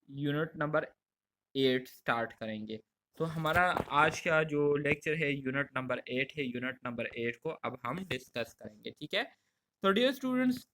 Unit number 8 start करेंगे। तो हमारा आज का जो लेक्चर है यूनिट नंबर 8 है। यूनिट नंबर 8 को अब हम डिस्कस करेंगे, ठीक है। तो dear students,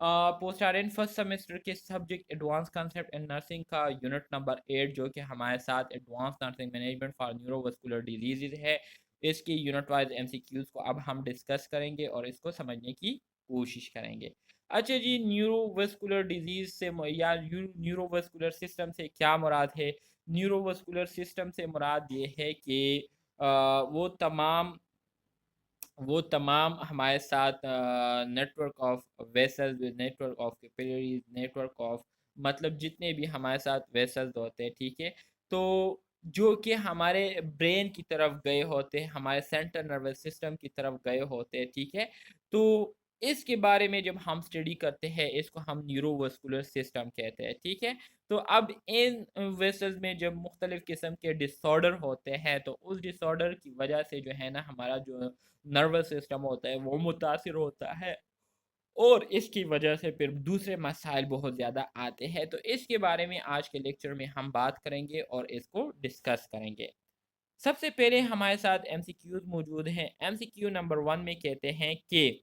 post RN first semester के subject advance concept in nursing का यूनिट नंबर 8 जो कि हमारे साथ advance nursing management for neurovascular disease है, इसकी यूनिट वाइज एमसीक्यूज को अब हम डिस्कस करेंगे और इसको समझने की कोशिश करेंगे। अच्छा जी, न्यूरोवस्कुलर डिजीज से या न्यूरोवस्कुलर सिस्टम से क्या मुराद है? न्यूरोवस्कुलर सिस्टम से मुराद ये है कि वो तमाम हमारे साथ network of vessels, network of capillaries, network of मतलब जितने भी हमारे साथ वेसल्स होते हैं, ठीक है। तो जो कि हमारे ब्रेन की तरफ गए होते हैं, हमारे सेंट्रल नर्वस सिस्टम की तरफ गए होते हैं, ठीक है। तो इसके बारे में जब हम स्टडी करते हैं, इसको हम न्यूरोवस्कुलर सिस्टम कहते हैं, ठीक है। तो अब इन वेसल्स में जब मुख्तलिफ किस्म के डिसऑर्डर होते हैं, तो उस डिसऑर्डर की वजह से जो है ना हमारा जो नर्वस सिस्टम होता है वो मुतासिर होता है, और इसकी वजह से फिर दूसरे मसाइल बहुत ज़्यादा आते हैं। तो इसके बारे में आज के लेक्चर में हम बात करेंगे और इसको डिस्कस करेंगे। सबसे पहले हमारे साथ एमसीक्यूज मौजूद हैं। एमसीक्यू नंबर 1 में कहते हैं कि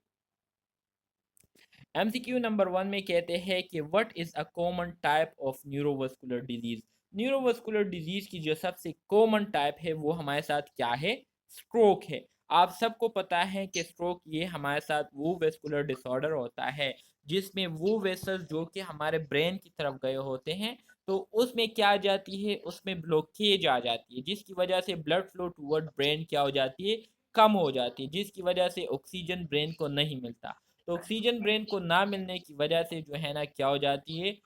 एमसीक्यू नंबर 1 में कहते हैं कि what is a common type of neurovascular disease. Neurovascular disease की जो सबसे कॉमन टाइप है वो हमारे साथ क्या है? स्ट्रोक है। आप सबको पता है कि स्ट्रोक ये हमारे साथ वो वेस्कुलर डिसऑर्डर होता है जिसमें वो वेसल्स जो कि हमारे ब्रेन की तरफ गए होते हैं, तो उसमें क्या आ जाती है, उसमें ब्लॉकेज आ जाती है, जिसकी वजह से ब्लड फ्लो टूवर्ड ब्रेन क्या हो जाती है? कम हो जाती है, जिसकी वजह से ऑक्सीजन ब्रेन को नहीं मिलता। तो ऑक्सीजन ब्रेन को ना मिलने की वजह से जो है ना क्या हो जाती है,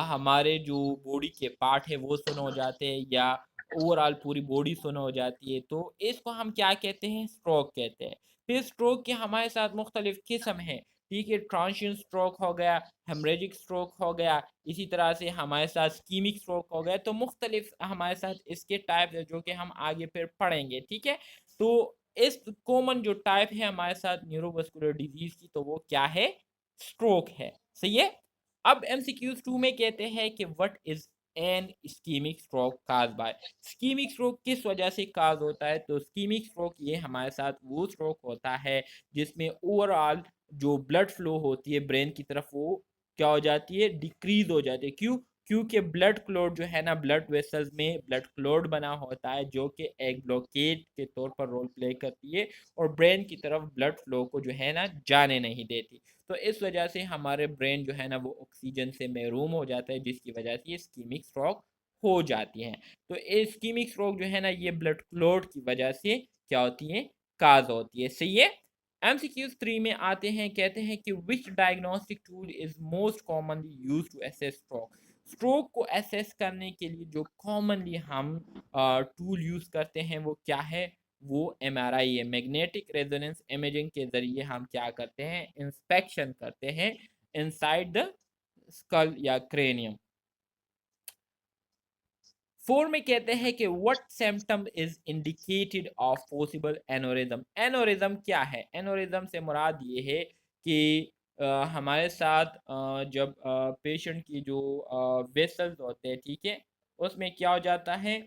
हमारे जो बॉडी के पार्ट है वो सुन हो जाते हैं, या ओवरऑल पूरी बॉडी सुन हो जाती है। तो इसको हम क्या कहते हैं? स्ट्रोक कहते हैं। फिर स्ट्रोक के हमारे साथ मुख्तलिफ किस्म हैं, ठीक है। ट्रांशियंट स्ट्रोक हो गया, हेमरेजिक स्ट्रोक हो गया, इसी तरह से हमारे साथ स्कीमिक स्ट्रोक हो गया। तो मुख्तलिफ हमारे साथ इसके टाइप है जो कि हम आगे फिर पढ़ेंगे, ठीक है। तो इस कॉमन जो टाइप है हमारे साथ न्यूरोवस्कुलर डिजीज की, तो वो क्या है? स्ट्रोक है, सही है। अब एमसीक्यूज 2 में कहते हैं कि what is an ischemic stroke cause by. Ischemic stroke किस वजह से काज होता है? तो स्कीमिक स्ट्रोक ये हमारे साथ वो स्ट्रोक होता है जिसमें ओवरऑल जो ब्लड फ्लो होती है ब्रेन की तरफ वो क्या हो जाती है? डिक्रीज हो जाती है। क्यों? क्योंकि ब्लड क्लॉट जो है ना, ब्लड वेसल्स में ब्लड क्लॉट बना होता है जो कि एक ब्लॉकेज के तौर पर रोल प्ले करती है और ब्रेन की तरफ ब्लड फ्लो को जो है ना जाने नहीं देती। तो इस वजह से हमारे ब्रेन जो है ना वो ऑक्सीजन से महरूम हो जाता है, जिसकी वजह से ये स्कीमिक स्ट्रोक हो जाती है। तो ये स्कीमिक स्ट्रोक जो है ना ये ब्लड क्लॉट की वजह से क्या होती है? काज होती है, सही है। एमसीक्यूज 3 में आते हैं, कहते हैं कि which diagnostic tool is most commonly used to assess stroke. Stroke को असेस करने के लिए जो कॉमनली हम टूल यूज़ करते हैं वो क्या है? वो एमआरआई है। मैग्नेटिक रेजोनेंस इमेजिंग के ज़रिए हम क्या करते हैं? इंस्पेक्शन करते हैं इनसाइड द स्कल या क्रेनियम। 4 में कहते हैं कि what symptom is indicated of possible aneurysm. Aneurysm क्या है? एनोरिज्म से मुराद ये है कि हमारे साथ जब पेशेंट की जो वेसल्स होते हैं, ठीक है, उसमें क्या हो जाता है?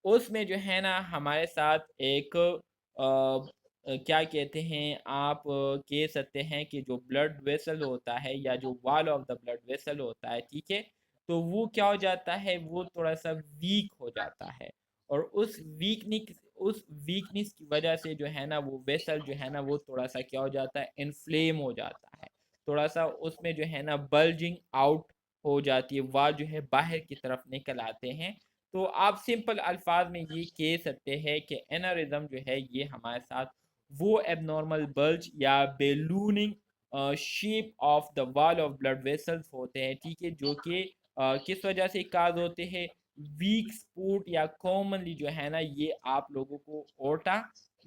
उसमें जो है ना हमारे साथ एक क्या कहते हैं आप, कह सकते हैं कि जो ब्लड वेसल होता है या जो wall of the blood vessel होता है, ठीक है, तो वो क्या हो जाता है? वो थोड़ा सा वीक हो जाता है, और उस वीकनेस की वजह से जो है ना वो वेसल जो है ना वो थोड़ा सा क्या हो जाता है? इन्फ्लेम हो जाता है, थोड़ा सा उसमें जो है ना बल्जिंग आउट हो जाती है, वॉल जो है बाहर की तरफ निकल आते हैं। तो आप सिंपल अल्फाज में ये कह सकते हैं कि एनरिज्म जो है ये हमारे साथ वो एबनॉर्मल बल्ज या बेलूनिंग shape of the wall of blood vessels होते हैं, ठीक है, जो कि किस वजह से काज होते हैं? वीक स्पूट, या कॉमनली जो है ना ये आप लोगों को ओटा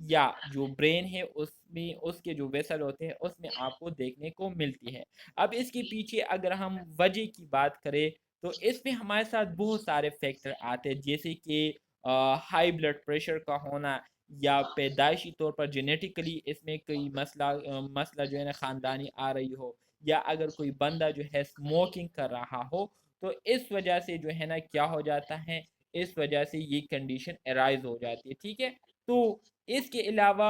या जो ब्रेन है उसमें उसके जो वेसल होते हैं उसमें आपको देखने को मिलती है। अब इसके पीछे अगर हम वजह की बात करें, तो इसमें हमारे साथ बहुत सारे फैक्टर आते हैं, जैसे कि हाई ब्लड प्रेशर का होना, या पैदाइशी तौर पर जेनेटिकली इसमें कोई मसला जो है ना ख़ानदानी आ रही हो, या अगर कोई बंदा जो है स्मोकिंग कर रहा हो, तो इस वजह से जो है ना क्या हो जाता है, इस वजह से ये कंडीशन अराइज हो जाती है। ठीक है, तो इसके अलावा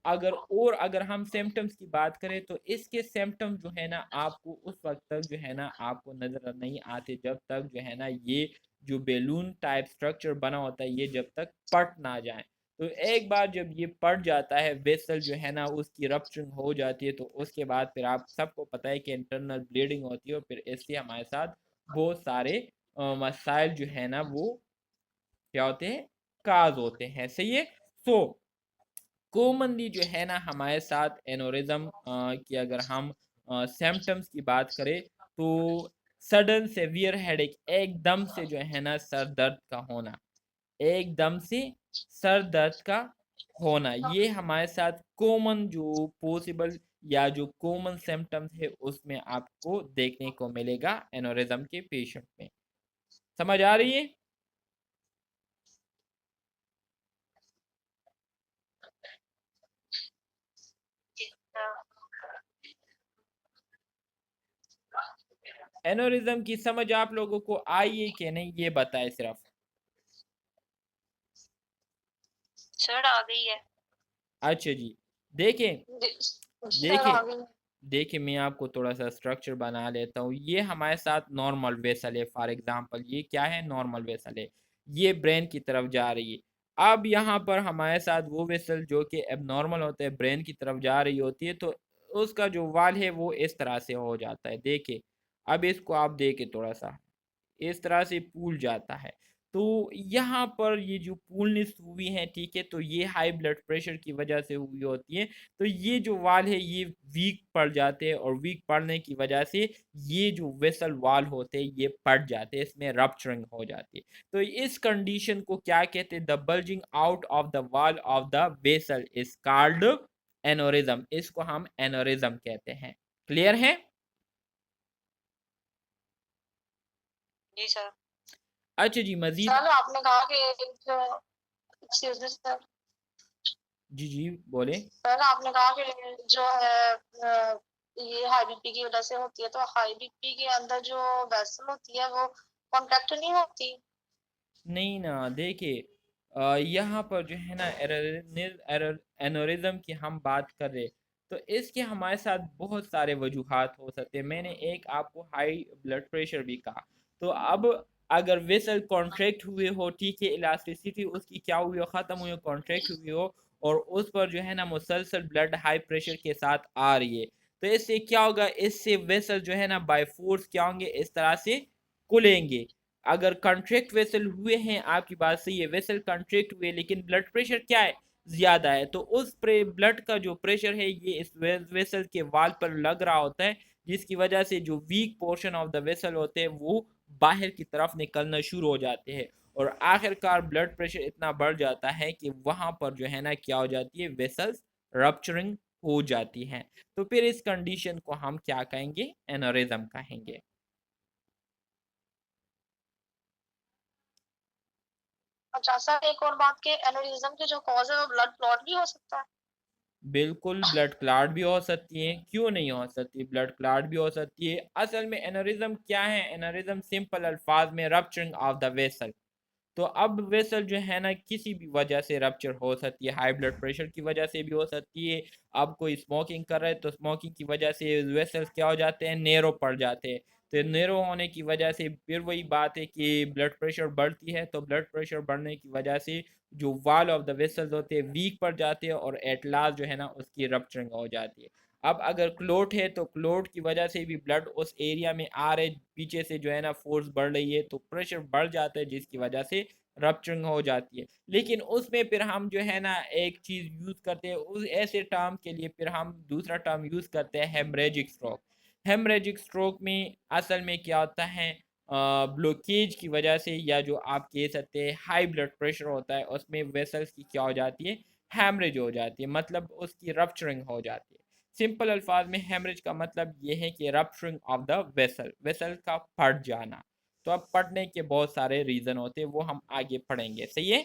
अगर हम सिम्टम्स की बात करें तो इसके सिम्टम्स जो है ना आपको उस वक्त तक जो है ना आपको नजर नहीं आते जब तक जो है ना ये जो बैलून टाइप स्ट्रक्चर बना होता है ये जब तक पट ना जाए। तो एक बार जब ये पट जाता है वेसल जो है ना उसकी रप्चरिंग हो जाती है, तो उसके बाद फिर आप सबको पता है कि इंटरनल ब्लीडिंग होती है और फिर इससे हमारे साथ बहुत सारे मसाइल जो है ना वो क्या होते हैं, काज होते हैं। सही है। सो कॉमनली जो है ना हमारे साथ एनोरिज्म की अगर हम सिम्टम्स की बात करें तो सडन सेवियर हेडेक, एकदम से जो है ना सर दर्द का होना, एकदम से सर दर्द का होना, ये हमारे साथ कॉमन जो पॉसिबल या जो कॉमन सिम्टम्स है उसमें आपको देखने को मिलेगा एनोरिज्म के पेशेंट में। समझ आ रही है? एनोरिज्म की समझ आप लोगों को आई है कि नहीं, ये बताए सिर्फ। सर आ गई है। अच्छा जी, देखें सर देखें आ गई। देखिए मैं आपको थोड़ा सा स्ट्रक्चर बना लेता हूँ। ये हमारे साथ नॉर्मल वेसल है, फॉर एग्जांपल ये क्या है, नॉर्मल वेसल है, ये ब्रेन की तरफ जा रही है। अब यहाँ पर हमारे साथ वो वेसल जो कि अब नॉर्मल होते हैं ब्रेन की तरफ जा रही होती है, तो उसका जो वाल है वो इस तरह से हो जाता है। देखिए अब इसको आप देखें थोड़ा सा, इस तरह से फूल जाता है। तो यहाँ पर ये जो फूलनेस हुई है, ठीक है, तो ये हाई ब्लड प्रेशर की वजह से हुई होती है। तो ये जो वाल है ये वीक पड़ जाते हैं और वीक पड़ने की वजह से ये जो वेसल वाल होते हैं ये फट जाते हैं, इसमें रप्चरिंग हो जाती है। तो इस कंडीशन को क्या कहते हैं, the bulging out of the wall of the vessel is called aneurysm. इसको हम एनोरिज्म कहते हैं। क्लियर है? जी सर। अच्छा जी, मजीद। सर आपने कहा कि जो एक्सक्यूज मी सर। जी जी बोले। सर आपने कहा कि जो है ये हाई बीपी की वजह से होती है, तो हाई बीपी के अंदर जो वेसल होती है वो कॉन्ट्रैक्ट नहीं होती? नहीं ना, देखिए यहाँ पर जो है ना एनोरिज्म की हम बात कर रहे, तो इसके हमारे साथ बहुत सारे वजूहात हो सकते हैं। मैंने एक आपको हाई ब्लड प्रेशर भी कहा, तो अब अगर वेसल कॉन्ट्रैक्ट हुए हो, ठीक है, इलास्टिसिटी उसकी क्या हुई हो, ख़त्म हुई हो, कॉन्ट्रैक्ट हुई हो, और उस पर जो है ना मुसलसल ब्लड हाई प्रेशर के साथ आ रही है, तो इससे क्या होगा, इससे वेसल जो है ना बाय फोर्स क्या होंगे, इस तरह से खुलेंगे। अगर कॉन्ट्रैक्ट वेसल हुए हैं, आपकी बात सही है, वेसल कॉन्ट्रैक्ट हुए लेकिन ब्लड प्रेशर क्या है, ज्यादा है, तो उस ब्लड का जो प्रेशर है ये इस वेसल के वाल पर लग रहा होता है, जिसकी वजह से जो weak portion of the vessel होते हैं वो बाहर की तरफ निकलना शुरू हो जाते हैं, और आखिरकार ब्लड प्रेशर इतना बढ़ जाता है कि वहां पर जो है ना क्या हो जाती है, वेसल्स रप्चरिंग हो जाती हैं। तो फिर इस कंडीशन को हम क्या कहेंगे, एनोरिज्म कहेंगे। अच्छा सर, एक और बात, के एनोरिज्म की जो कॉज है वो ब्लड क्लॉट भी हो सकता है? बिल्कुल ब्लड क्लॉट भी हो सकती है, क्यों नहीं हो सकती, ब्लड क्लॉट भी हो सकती है। असल में एनोरिज्म क्या है, एनोरिज्म सिंपल अल्फाज में रप्चरिंग ऑफ द वेसल। तो अब वेसल जो है ना किसी भी वजह से रप्चर हो सकती है, हाई ब्लड प्रेशर की वजह से भी हो सकती है। अब कोई स्मोकिंग कर रहा है तो स्मोकिंग की वजह से वेसल्स क्या हो जाते हैं, नेरो पड़ जाते हैं। तो नेरो होने की वजह से फिर वही बात है कि ब्लड प्रेशर बढ़ती है, तो ब्लड प्रेशर बढ़ने की वजह से जो वॉल ऑफ द वेसल्स होते हैं वीक पड़ जाते हैं और एट लास्ट जो है ना उसकी रप्चरिंग हो जाती है। अब अगर क्लोट है तो क्लोट की वजह से भी ब्लड उस एरिया में आ रहे, पीछे से जो है ना फोर्स बढ़ रही है तो प्रेशर बढ़ जाता है, जिसकी वजह से रप्चरिंग हो जाती है। लेकिन उसमें फिर हम जो है ना एक चीज़ यूज़ करते हैं, उस ऐसे टर्म के लिए फिर हम दूसरा टर्म यूज़ करते हैं, हेमरेजिक स्ट्रोक। हेमरेजिक स्ट्रोक में असल में क्या होता है, ब्लॉकेज की वजह से या जो आप कह सकते हैं हाई ब्लड प्रेशर होता है उसमें वेसल्स की क्या हो जाती है, हैमरेज हो जाती है, मतलब उसकी रप्चरिंग हो जाती है। सिंपल अल्फाज में हेमरेज का मतलब ये है कि rupturing of the vessel, vessel का फट जाना। तो अब पढ़ने के बहुत सारे रीजन होते हैं, वो हम आगे पढ़ेंगे। सही है।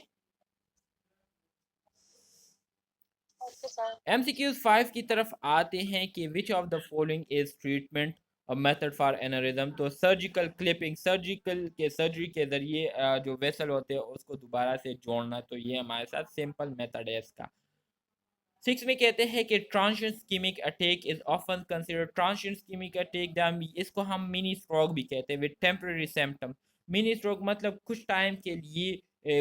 Okay sir. MCQs 5 की तरफ आते हैं कि which of the following is treatment method for aneurysm, तो सर्जिकल क्लिपिंग, सर्जरी के ज़रिए जो वेसल होते हैं उसको दोबारा से जोड़ना, तो ये हमारे साथ सिंपल मेथड है इसका। 6 में कहते हैं कि transient ischemic attack is often considered, transient ischemic attack इसको हम मिनी स्ट्रोक भी कहते हैं, with temporary symptoms. Mini stroke मतलब कुछ टाइम के लिए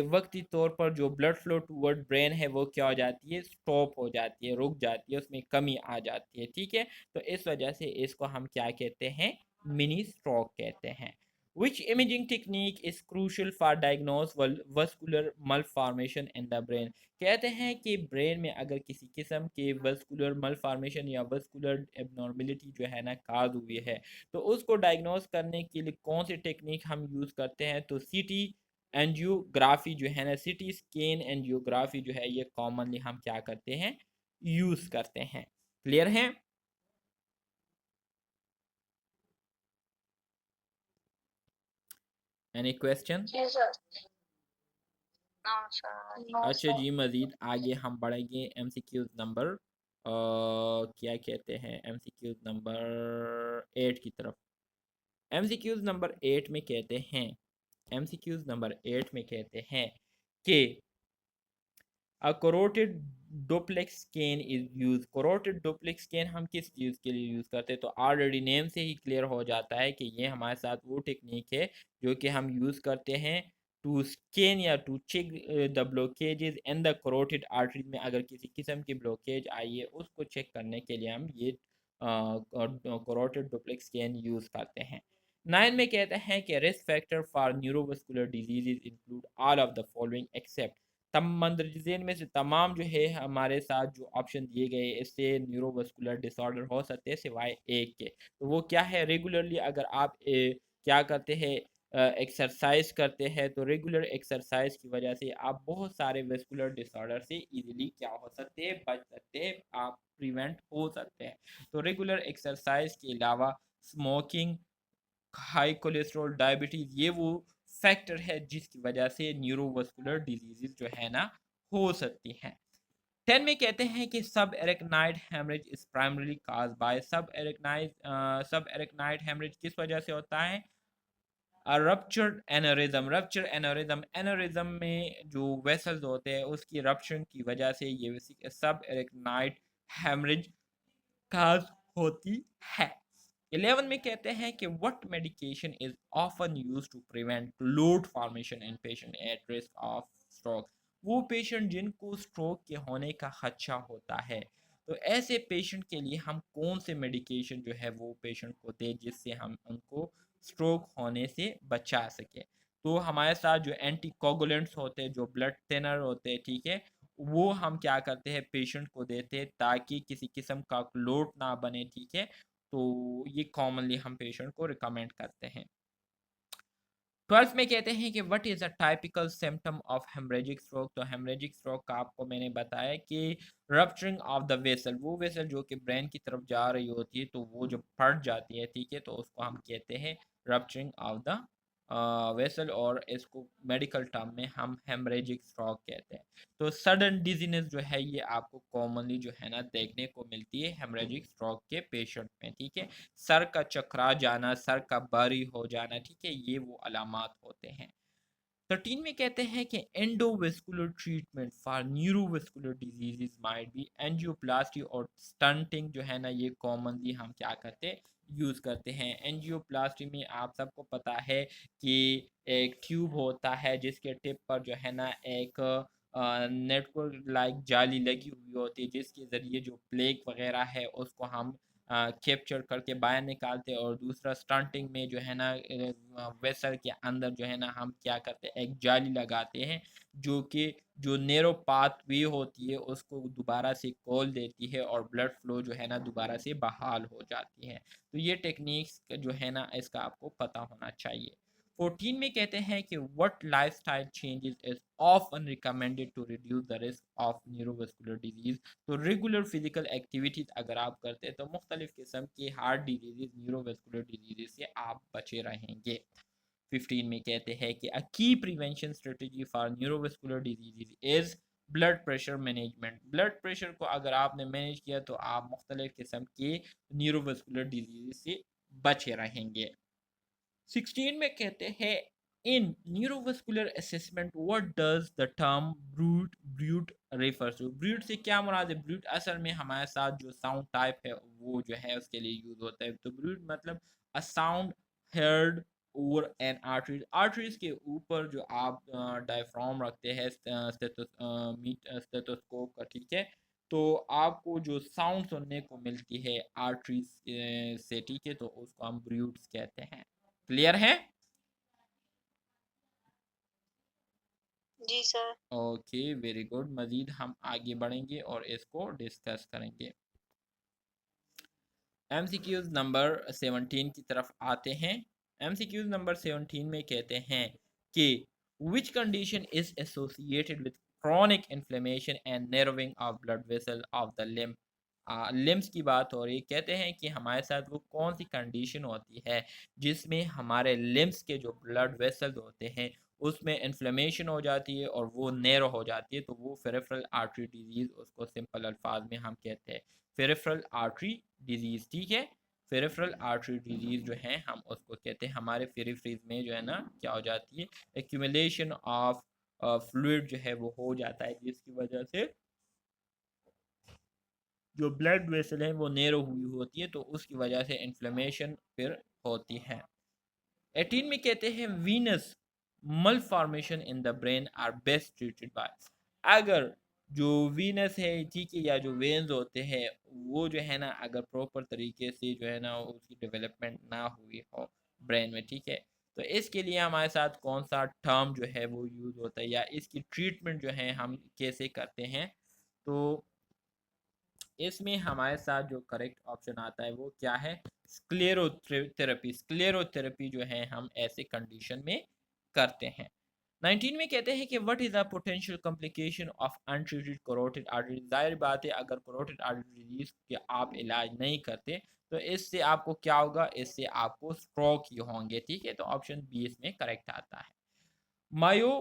वक्ती तौर पर जो ब्लड फ्लो टूवर्ड ब्रेन है वो क्या हो जाती है, स्टॉप हो जाती है, रुक जाती है, उसमें कमी आ जाती है, ठीक है। तो इस वजह से इसको हम क्या कहते हैं, मिनी स्ट्रोक कहते हैं। Which imaging technique is crucial for diagnose vascular malformation in the brain? कहते हैं कि ब्रेन में अगर किसी किस्म के वस्कुलर मलफॉर्मेशन या वस्कुलर एबनॉर्मेलिटी जो है ना काज हुई है, तो उसको डायग्नोस करने के लिए कौन सी टेक्निक हम यूज़ करते हैं, तो सीटी एंजियोग्राफी जो है ना, सीटी स्कैन एंजियोग्राफी जो है, ये कॉमनली हम क्या करते हैं, यूज़ करते हैं। क्लियर है? Any question? जी सर। No sir. नो अच्छा सर। जी, मज़ीद आगे हम बढ़ेंगे एमसीक्यूज नंबर क्या कहते हैं, एमसीक्यूज नंबर 8 की तरफ। एमसीक्यूज नंबर 8 में कहते हैं, एमसीक्यूज नंबर 8 में कहते हैं कि a carotid duplex scan is use. Carotid duplex scan हम किस चीज़ के लिए यूज़ करते हैं, तो ऑलरेडी नेम से ही क्लियर हो जाता है कि ये हमारे साथ वो टेक्निक है जो कि हम यूज़ करते हैं टू स्कैन या to check the blockages in the carotid artery में अगर किसी किस्म की ब्लॉकेज आई है उसको चेक करने के लिए हम ये करोटेड डुप्लेक्स स्कैन यूज़ करते हैं। 9 में कहते हैं कि risk factor for neurovascular diseases include all of the following except, तम मंदरजाइन में से तमाम जो है हमारे साथ जो ऑप्शन दिए गए इससे न्यूरोवस्कुलर डिसऑर्डर हो सकते हैं सिवाय एक के। तो वो क्या है, रेगुलरली अगर आप क्या करते हैं, एक्सरसाइज करते हैं, तो रेगुलर एक्सरसाइज की वजह से आप बहुत सारे वेस्कुलर डिसऑर्डर से इजीली क्या हो सकते हैं, बच सकते हैं, आप प्रिवेंट हो सकते हैं। तो रेगुलर एक्सरसाइज के अलावा स्मोकिंग, हाई कोलेस्ट्रॉल, डायबिटीज़, ये वो फैक्टर है जिसकी वजह से न्यूरोवस्कुलर डिजीजेज जो है ना हो सकती हैं। 10 में कहते हैं कि sub arachnoid haemorrhage is primarily caused by sub arachnoid haemorrhage किस वजह से होता है, ruptured aneurysm. Rupture aneurysm, aneurysm में जो वेसल्स होते हैं उसकी रप्शन की वजह से ये सब एरेक्नाइड हेमरेज काज होती है। 11 में कहते हैं कि what medication is often used to prevent load formation in patient at risk of stroke. वो पेशेंट जिनको स्ट्रोक के होने का खदशा होता है, तो ऐसे पेशेंट के लिए हम कौन से मेडिकेशन जो है वो पेशेंट को दे जिससे हम उनको स्ट्रोक होने से बचा सके। तो हमारे साथ जो एंटीकोगुलेंट्स होते हैं, जो ब्लड थिनर होते हैं, ठीक है, वो हम क्या करते हैं, पेशेंट को देते हैं ताकि किसी किस्म का लोड ना बने, ठीक है। तो ये कॉमनली हम पेशेंट को रिकमेंड करते हैं। 12th में कहते हैं कि what is a typical symptom of haemorrhagic stroke. तो हेमरेजिक स्ट्रोक का आपको मैंने बताया कि रप्चरिंग ऑफ द वेसल, वो वेसल जो कि ब्रेन की तरफ जा रही होती है तो वो जो फट जाती है, ठीक है, तो उसको हम कहते हैं रप्चरिंग ऑफ द वेसल, और इसको मेडिकल टर्म में हम हेमरेजिक स्ट्रोक कहते हैं। तो सडन डिजीनेस जो है ये आपको कॉमनली जो है ना देखने को मिलती है हेमरेजिक स्ट्रोक के पेशेंट में, ठीक है। सर का चकरा जाना, सर का भारी हो जाना, ठीक है, ये वो अलामात होते हैं। 13 में कहते हैं कि endovascular treatment for neurovascular diseases might be angioplasty और स्टंटिंग जो है ना, ये कॉमनली हम क्या करते हैं, यूज़ करते हैं। एंजियोप्लास्टी में आप सबको पता है कि एक ट्यूब होता है जिसके टिप पर जो है ना एक नेटवर्क लाइक जाली लगी हुई होती है जिसके ज़रिए जो प्लेग वगैरह है उसको हम कैप्चर करके बाहर निकालते हैं। और दूसरा स्टंटिंग में जो है ना वेसल के अंदर जो है ना हम क्या करते हैं, एक जाली लगाते हैं जो कि जो नैरो पाथ वे होती है उसको दोबारा से खोल देती है और ब्लड फ्लो जो है ना दोबारा से बहाल हो जाती है। तो ये टेक्निक्स जो है ना इसका आपको पता होना चाहिए। 14 में कहते हैं कि what lifestyle changes is often recommended to reduce the risk of neurovascular disease. तो रेगुलर फिजिकल एक्टिविटीज अगर आप करते हैं तो मुख्तलिफ किस्म के हार्ट डिजीज़, न्यूरोवेस्कुलर डिजीज़ से आप बचे रहेंगे। 15 में कहते हैं कि अ की prevention strategy for neurovascular disease is blood pressure management. Blood pressure को अगर आपने मैनेज किया तो आप मुख्तलिफ किस्म के न्यूरोवेस्कुलर डिजीज़ से बचे रहेंगे। 16 में कहते हैं in neurovascular assessment what does the term bruit refers to. Bruit से क्या मुराद है? ब्रूट असल में हमारे साथ जो साउंड टाइप है वो जो है उसके लिए यूज होता है। तो ब्रूट मतलब a sound heard over an arteries. Arteries के ऊपर जो आप डायफ्राम रखते हैं स्टेथोस्कोप का, ठीक है, तो आपको जो साउंड सुनने को मिलती है आर्टरीज से, ठीक है, तो उसको हम ब्रूट्स कहते हैं। क्लियर है? जी सर। Okay, very good. मजीद हम आगे बढ़ेंगे और इसको डिस्कस करेंगे। MCQs नंबर 17 की तरफ आते हैं। MCQs नंबर 17 में कहते हैं कि which condition is associated with chronic inflammation and narrowing of blood vessel of the limb। Limbs की बात हो रही, कहते हैं कि हमारे साथ वो कौन सी कंडीशन होती है जिसमें हमारे लिम्स के जो ब्लड वेसल्स होते हैं उसमें इन्फ्लेमेशन हो जाती है और वो नैरो हो जाती है, तो वो फेरिफेरल आर्टरी डिजीज़, उसको सिंपल अल्फाज में हम कहते हैं फेरिफेरल आर्टरी डिजीज़, ठीक है। फेरिफेरल आर्टरी डिजीज़ जो है हम उसको कहते हैं हमारे फेरिफ्रीज में जो है ना क्या हो जाती है, एक्यूमुलेशन ऑफ फ्लूइड जो है वो हो जाता है, जिसकी वजह से जो ब्लड वेसल है वो नैरो हुई होती है, तो उसकी वजह से इन्फ्लेमेशन फिर होती है। 18 में कहते हैं venous malformation in the brain are best treated by. अगर जो वीनस है, ठीक है, या जो वेन्स होते हैं वो जो है ना अगर प्रॉपर तरीके से जो है ना उसकी डेवलपमेंट ना हुई हो ब्रेन में, ठीक है, तो इसके लिए हमारे साथ कौन सा टर्म जो है वो यूज़ होता है या इसकी ट्रीटमेंट जो है हम कैसे करते हैं। तो इसमें हमारे साथ जो करेक्ट ऑप्शन आता है वो क्या है? स्क्लेरोथेरेपी। स्क्लेरोथेरेपी जो है हम ऐसे कंडीशन में करते हैं। 19 में कहते हैं कि what is the potential complication of untreated carotid artery. जाहिर बात है अगर करोटिड आर्टरी डिजीज के आप इलाज नहीं करते तो इससे आपको क्या होगा? इससे आपको स्ट्रोक ही होंगे, ठीक है। तो ऑप्शन बी इसमें करेक्ट आता है। मायो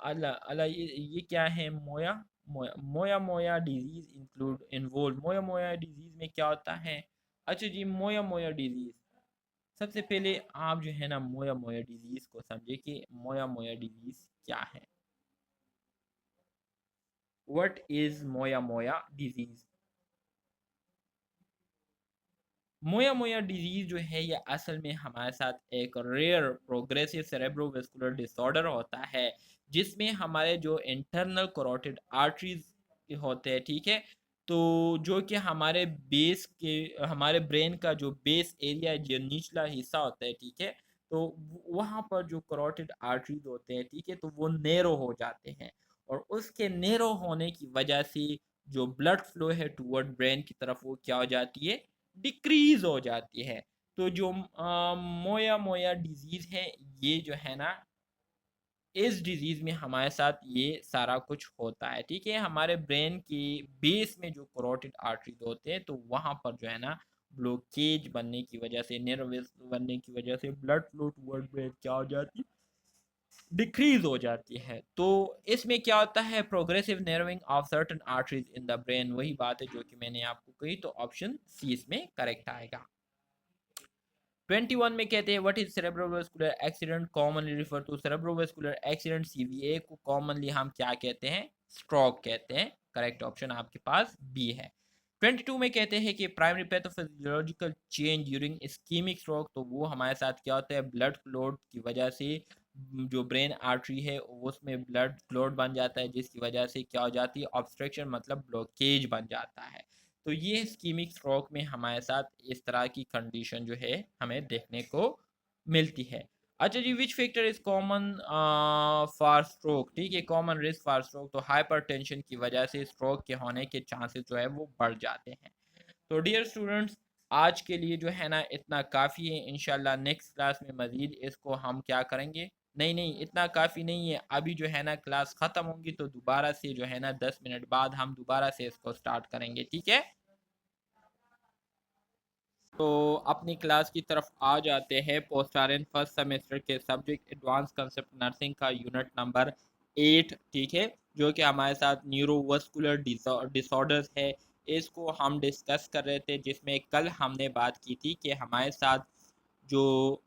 अला अला ये क्या है? मोया मोया मोया मोया डिजीज इंक्लूड इन्वॉल्व। मोया मोया डिजीज में क्या होता है? अच्छा जी, मोया मोया डिजीज, सबसे पहले आप जो है ना मोया मोया डिजीज को समझे कि मोया मोया डिजीज क्या है। व्हाट इज मोया मोया डिजीज? मोया मोया डिजीज जो है ये असल में हमारे साथ एक रेयर प्रोग्रेसिव सेरेब्रोवास्कुलर डिसऑर्डर होता है जिसमें हमारे जो इंटरनल करोटिड आर्टरीज होते हैं, ठीक है, तो जो कि हमारे बेस के हमारे ब्रेन का जो बेस एरिया जो निचला हिस्सा होता है, ठीक है, तो वहाँ पर जो करोटिड आर्टरीज होते हैं, ठीक है, तो वो नैरो हो जाते हैं और उसके नैरो होने की वजह से जो ब्लड फ्लो है टुवर्ड ब्रेन की तरफ वो क्या हो जाती है? डिक्रीज हो जाती है। तो जो मोया मोया डिजीज है ये जो है ना इस डिजीज में हमारे साथ ये सारा कुछ होता है, ठीक है। हमारे ब्रेन की बेस में जो करोटिड आर्टरीज होते हैं तो वहां पर जो है ना ब्लॉकेज बनने की वजह से, नर्वस बनने की वजह से ब्लड फ्लो टुवर्ड ब्रेन क्या हो जाती है? डिक्रीज हो जाती है। तो इसमें क्या होता है? Progressive नर्विंग of certain arteries in the brain, वही बात है जो कि मैंने आपको कही, तो ऑप्शन सी इसमें करेक्ट आएगा। 21 में कहते हैं what is cerebrovascular accident commonly refer to. Cerebrovascular accident CVA को कॉमनली हम क्या कहते हैं? स्ट्रोक कहते हैं। करेक्ट ऑप्शन आपके पास बी है। 22 में कहते हैं कि primary pathophysiological change during ischaemic stroke, तो वो हमारे साथ क्या होता है? ब्लड क्लॉट की वजह से जो ब्रेन आर्टरी है उसमें ब्लड क्लॉट बन जाता है जिसकी वजह से क्या हो जाती है? ऑब्स्ट्रक्शन मतलब ब्लॉकेज बन जाता है। तो ये इस्कीमिक स्ट्रोक में हमारे साथ इस तरह की कंडीशन जो है हमें देखने को मिलती है। अच्छा जी, which factor is common for stroke, ठीक है, कॉमन रिस्क फॉर स्ट्रोक, तो हाइपरटेंशन की वजह से स्ट्रोक के होने के चांसेस जो है वो बढ़ जाते हैं। तो डियर स्टूडेंट्स, आज के लिए जो है ना इतना काफ़ी है। इंशाल्लाह नेक्स्ट क्लास में मज़ीद इसको हम क्या करेंगे? नहीं नहीं, इतना काफ़ी नहीं है, अभी जो है ना क्लास ख़त्म होगी तो दोबारा से जो है ना 10 मिनट बाद हम दोबारा से इसको स्टार्ट करेंगे, ठीक है। तो अपनी क्लास की तरफ आ जाते हैं। Post R N first semester के सब्जेक्ट एडवांस कंसेप्ट नर्सिंग का यूनिट नंबर 8, ठीक है, जो कि हमारे साथ न्यूरोवस्कुलर डिसऑर्डर्स है। इसको हम डिस्कस कर रहे थे, जिसमें कल हमने बात की थी कि हमारे साथ जो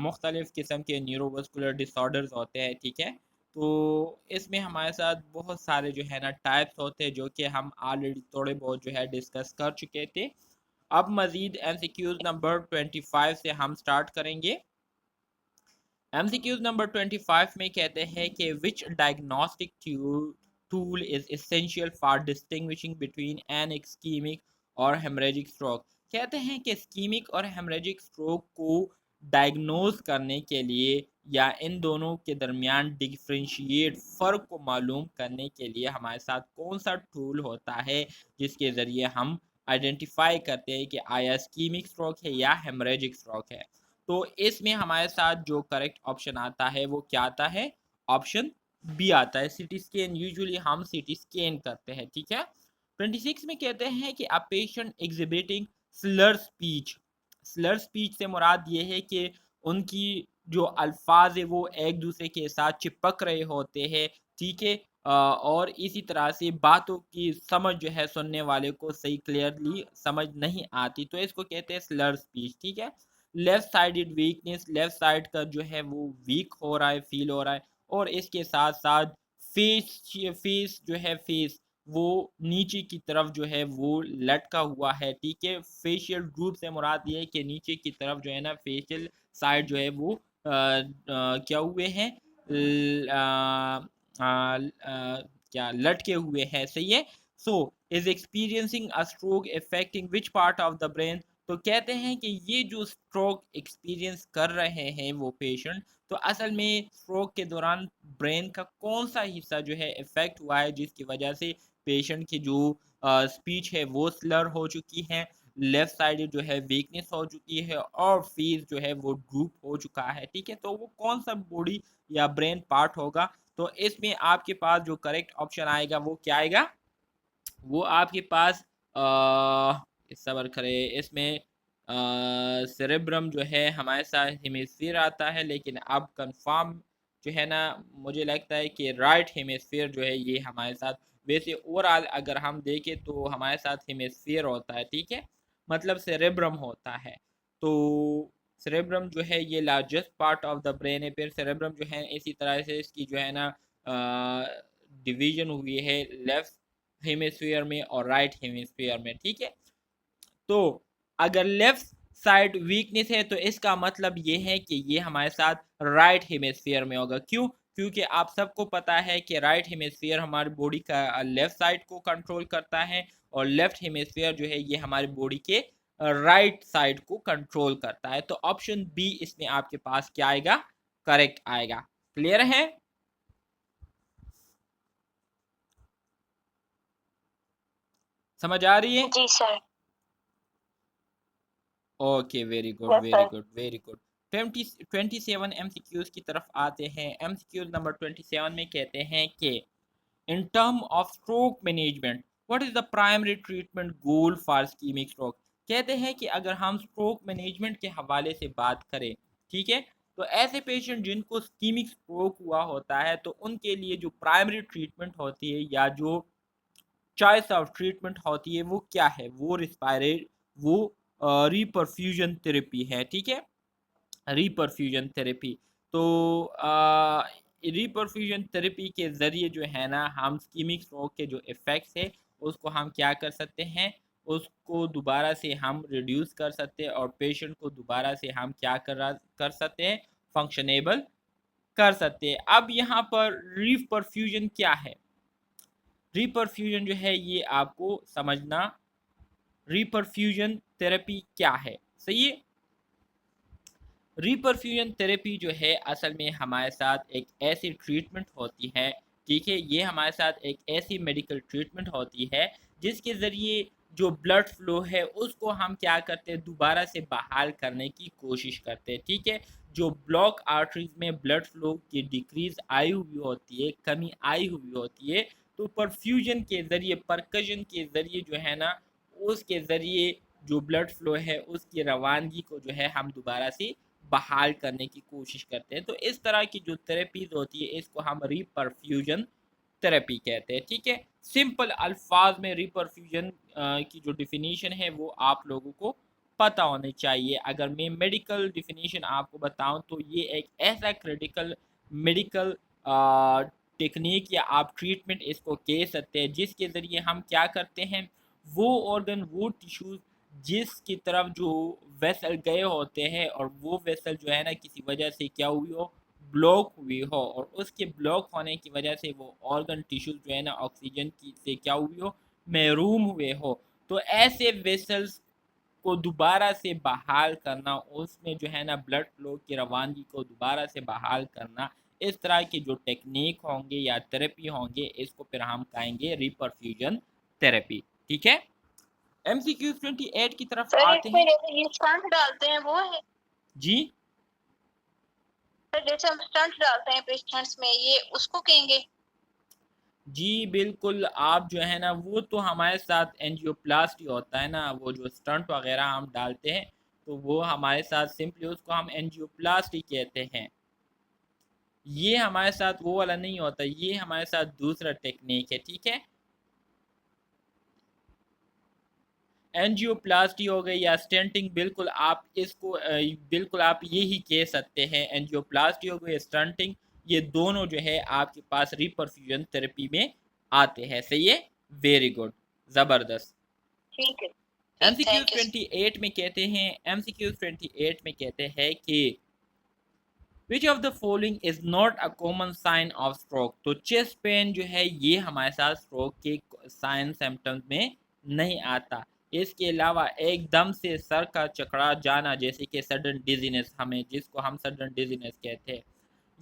मुख्तलिफ़ किस्म के न्यूरोमस्कुलर डिसऑर्डर्स होते हैं, ठीक है, तो इसमें हमारे साथ बहुत सारे जो है ना टाइप्स होते हैं, जो कि हम ऑलरेडी थोड़े बहुत जो है डिस्कस कर चुके थे। अब मज़ीद एमसीक्यूज़ नंबर 25 से हम स्टार्ट करेंगे। एमसीक्यूज़ नंबर 25 में कहते हैं कि which diagnostic tool is essential for distinguishing between an ischemic और हेमरेजिक स्ट्रोक। कहते हैं कि इस्कीमिक और हेमरेजिक स्ट्रोक को डायग्नोज करने के लिए या इन दोनों के दरमियान डिफ्रेंशिएट फ़र्क को मालूम करने के लिए हमारे साथ कौन सा टूल होता है, जिसके ज़रिए हम आइडेंटिफाई करते हैं कि आया इस्कीमिक स्ट्रोक है या हेमरेजिक स्ट्रोक है। तो इसमें हमारे साथ जो करेक्ट ऑप्शन आता है वो क्या आता है? ऑप्शन बी आता है, सीटी स्कैन। यूजुअली हम सीटी स्कैन करते हैं, ठीक है। 26 में कहते हैं कि a patient exhibiting Slur speech. Slur speech से मुराद ये है कि उनकी जो अल्फाज है वो एक दूसरे के साथ चिपक रहे होते हैं, ठीक है। और इसी तरह से बातों की समझ जो है सुनने वाले को सही क्लियरली समझ नहीं आती, तो इसको कहते हैं स्लर स्पीच, ठीक है। Left sided weakness, left side का जो है वो वीक हो रहा है, फील हो रहा है। और इसके साथ साथ फेस फेस जो है फेस वो नीचे की तरफ जो है वो लटका हुआ है, ठीक है। फेशियल ड्रूप से मुराद ये है कि नीचे की तरफ जो है ना फेशियल साइड जो है वो क्या हुए हैं, क्या लटके हुए हैं, सही है। So is experiencing a stroke affecting which part of the brain. तो कहते हैं कि ये जो स्ट्रोक एक्सपीरियंस कर रहे हैं वो पेशेंट, तो असल में स्ट्रोक के दौरान ब्रेन का कौन सा हिस्सा जो है इफेक्ट हुआ है, जिसकी वजह से पेशेंट की जो स्पीच है वो स्लर हो चुकी है, लेफ्ट साइड जो है वीकनेस हो चुकी है और फेस जो है वो ड्रूप हो चुका है, ठीक है। तो वो कौन सा बॉडी या ब्रेन पार्ट होगा? तो इसमें आपके पास जो करेक्ट ऑप्शन आएगा वो क्या आएगा? वो आपके पास सबर करे, इसमें सेरेब्रम जो है हमारे साथ हेमिस्फीयर आता है, लेकिन अब कंफर्म जो है ना मुझे लगता है कि राइट हेमिस्फीयर जो है ये हमारे साथ, वैसे ओवरऑल अगर हम देखें तो हमारे साथ हेमिस्फीयर होता है, ठीक है, मतलब सेरेब्रम होता है। तो सेरेब्रम जो है ये largest part of the brain है। फिर सेरेब्रम जो है इसी तरह से इसकी जो है ना डिवीजन हुई है लेफ्ट हेमिस्फीयर में और राइट हेमिस्फीयर में, ठीक है। तो अगर लेफ्ट साइड वीकनेस है तो इसका मतलब ये है कि ये हमारे साथ राइट हेमिस्फीयर में होगा। क्यों? क्योंकि आप सबको पता है कि राइट हेमिस्फीयर हमारी बॉडी का लेफ्ट साइड को कंट्रोल करता है और लेफ्ट हेमिस्फीयर जो है ये हमारी बॉडी के राइट साइड को कंट्रोल करता है। तो ऑप्शन बी इसमें आपके पास क्या आएगा? करेक्ट आएगा। क्लियर है? समझ आ रही है? जी sir. Okay, very good, yes very sir. Good, very good. 27 MCQs की तरफ आते हैं। एमसीक्यूज नंबर 27 में कहते हैं कि in term of stroke management what is the primary treatment goal for ischaemic stroke. कहते हैं कि अगर हम स्ट्रोक मैनेजमेंट के हवाले से बात करें, ठीक है, तो ऐसे पेशेंट जिनको इस्कीमिक स्ट्रोक हुआ होता है तो उनके लिए जो प्राइमरी ट्रीटमेंट होती है या जो चॉइस ऑफ ट्रीटमेंट होती है वो क्या है? वो रिस्पायरेट वो रीपरफ्यूजन थेरेपी है, ठीक है। Reperfusion therapy. तो रीपरफ्यूजन थेरेपी के ज़रिए जो है ना हम इस्कीमिक स्ट्रोक के जो इफ़ेक्ट्स है उसको हम क्या कर सकते हैं, उसको दोबारा से हम रिड्यूस कर सकते हैं और पेशेंट को दोबारा से हम क्या कर सकते हैं, फंक्शनेबल कर सकते हैं। अब यहाँ पर रीपरफ्यूजन क्या है? रीपरफ्यूजन जो है ये आपको समझना, रीपरफ्यूजन थेरेपी क्या है, सही है। रीपरफ्यूजन थेरेपी जो है असल में हमारे साथ एक ऐसी ट्रीटमेंट होती है, ठीक है, ये हमारे साथ एक ऐसी मेडिकल ट्रीटमेंट होती है जिसके ज़रिए जो ब्लड फ्लो है उसको हम क्या करते हैं, दोबारा से बहाल करने की कोशिश करते हैं, ठीक है। जो ब्लॉक आर्टरीज में ब्लड फ्लो की डिक्रीज आई हुई होती है, कमी आई हुई होती है, तो परफ्यूजन के ज़रिए, परकशन के ज़रिए जो है ना उसके ज़रिए जो ब्लड फ्लो है उसकी रवानगी को जो है हम दोबारा से बहाल करने की कोशिश करते हैं। तो इस तरह की जो थेरेपीज होती है इसको हम रीपरफ्यूजन थेरेपी कहते हैं, ठीक है। सिंपल अल्फाज में रीपरफ्यूजन की जो डिफिनीशन है वो आप लोगों को पता होनी चाहिए। अगर मैं मेडिकल डिफिनीशन आपको बताऊं तो ये एक ऐसा क्रिटिकल मेडिकल टेक्निक या आप ट्रीटमेंट इसको कह सकते हैं जिसके ज़रिए हम क्या करते हैं, वो ऑर्गन वो टिश्यूज़ जिसकी तरफ जो वेसल गए होते हैं और वो वेसल जो है ना किसी वजह से क्या हुई हो, ब्लॉक हुई हो, और उसके ब्लॉक होने की वजह से वो ऑर्गन टिश्यूज जो है ना ऑक्सीजन की से क्या हुई हो, महरूम हुए हो, तो ऐसे वेसल्स को दोबारा से बहाल करना, उसमें जो है ना ब्लड फ्लो की रवानगी को दोबारा से बहाल करना, इस तरह की जो टेक्निक होंगे या थेरेपी होंगे इसको फिर हम कहेंगे रिपरफ्यूजन थेरेपी। ठीक है, MCQ 28 की तरफ सर आते इसमें हैं। जैसे ये स्टंट डालते हैं वो है, जी सर जैसे हम स्टंट डालते हैं पेशेंट्स में, ये उसको कहेंगे? जी बिल्कुल, आप जो है ना वो तो हमारे साथ एंजियोप्लास्टी होता है ना, वो जो स्टंट वगैरह हम डालते हैं तो वो हमारे साथ सिंपली उसको हम एंजियोप्लास्टी कहते हैं। ये हमारे साथ वो वाला नहीं होता, ये हमारे साथ दूसरा टेक्निक है। ठीक है, एंजियोप्लास्टी हो गई या स्टेंटिंग, बिल्कुल आप इसको बिल्कुल आप ये ही कह सकते हैं। एंजियोप्लास्टी हो गई, स्टेंटिंग, ये दोनों जो है आपके पास रिपरफ्यूजन थेरेपी में आते हैं। सही है, वेरी गुड, ज़बरदस्त। ठीक है, ठीक, MCQ थैंक यू। 28 में कहते हैं, MCQ 28 में कहते हैं कि which of the following is not a common sign of stroke. तो चेस्ट पेन जो है ये हमारे साथ स्ट्रोक के साइन सिम्टम्स में नहीं आता। इसके अलावा एकदम से सर का चकरा जाना, जैसे कि सडन डिजीनेस, हमें जिसको हम सडन डिजीनेस कहते हैं,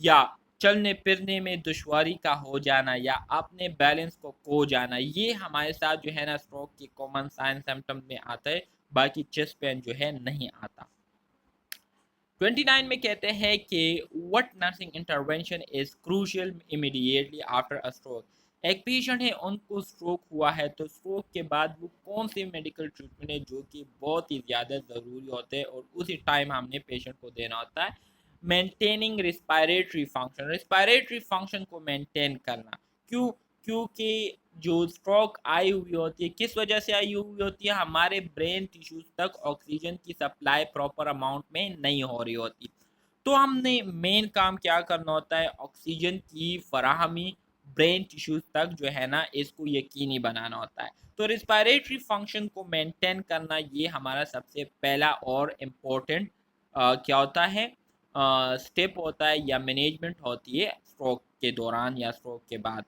या चलने फिरने में दुश्वारी का हो जाना, या अपने बैलेंस को खो जाना, ये हमारे साथ जो है ना स्ट्रोक के कॉमन साइन सिम्टम्स में आता है। बाकी चेस्ट पेन जो है नहीं आता। 29 में कहते हैं कि what nursing intervention is crucial immediately after a stroke. एक पेशेंट है, उनको स्ट्रोक हुआ है, तो स्ट्रोक के बाद वो कौन सी मेडिकल ट्रीटमेंट है जो कि बहुत ही ज़्यादा ज़रूरी होते हैं और उसी टाइम हमने पेशेंट को देना होता है। Maintaining respiratory function, respiratory function को मेंटेन करना। क्यों? क्योंकि जो स्ट्रोक आई हुई होती है, किस वजह से आई हुई होती है, हमारे ब्रेन टिश्यूज तक ऑक्सीजन की सप्लाई प्रॉपर अमाउंट में नहीं हो रही होती। तो हमने मेन काम क्या करना होता है, ऑक्सीजन की फराहमी ब्रेन टिश्यूज तक जो है ना इसको यकीनी बनाना होता है। तो रिस्पायरेटरी फंक्शन को मेंटेन करना ये हमारा सबसे पहला और इम्पोर्टेंट क्या होता है, स्टेप होता है या मैनेजमेंट होती है स्ट्रोक के दौरान या स्ट्रोक के बाद।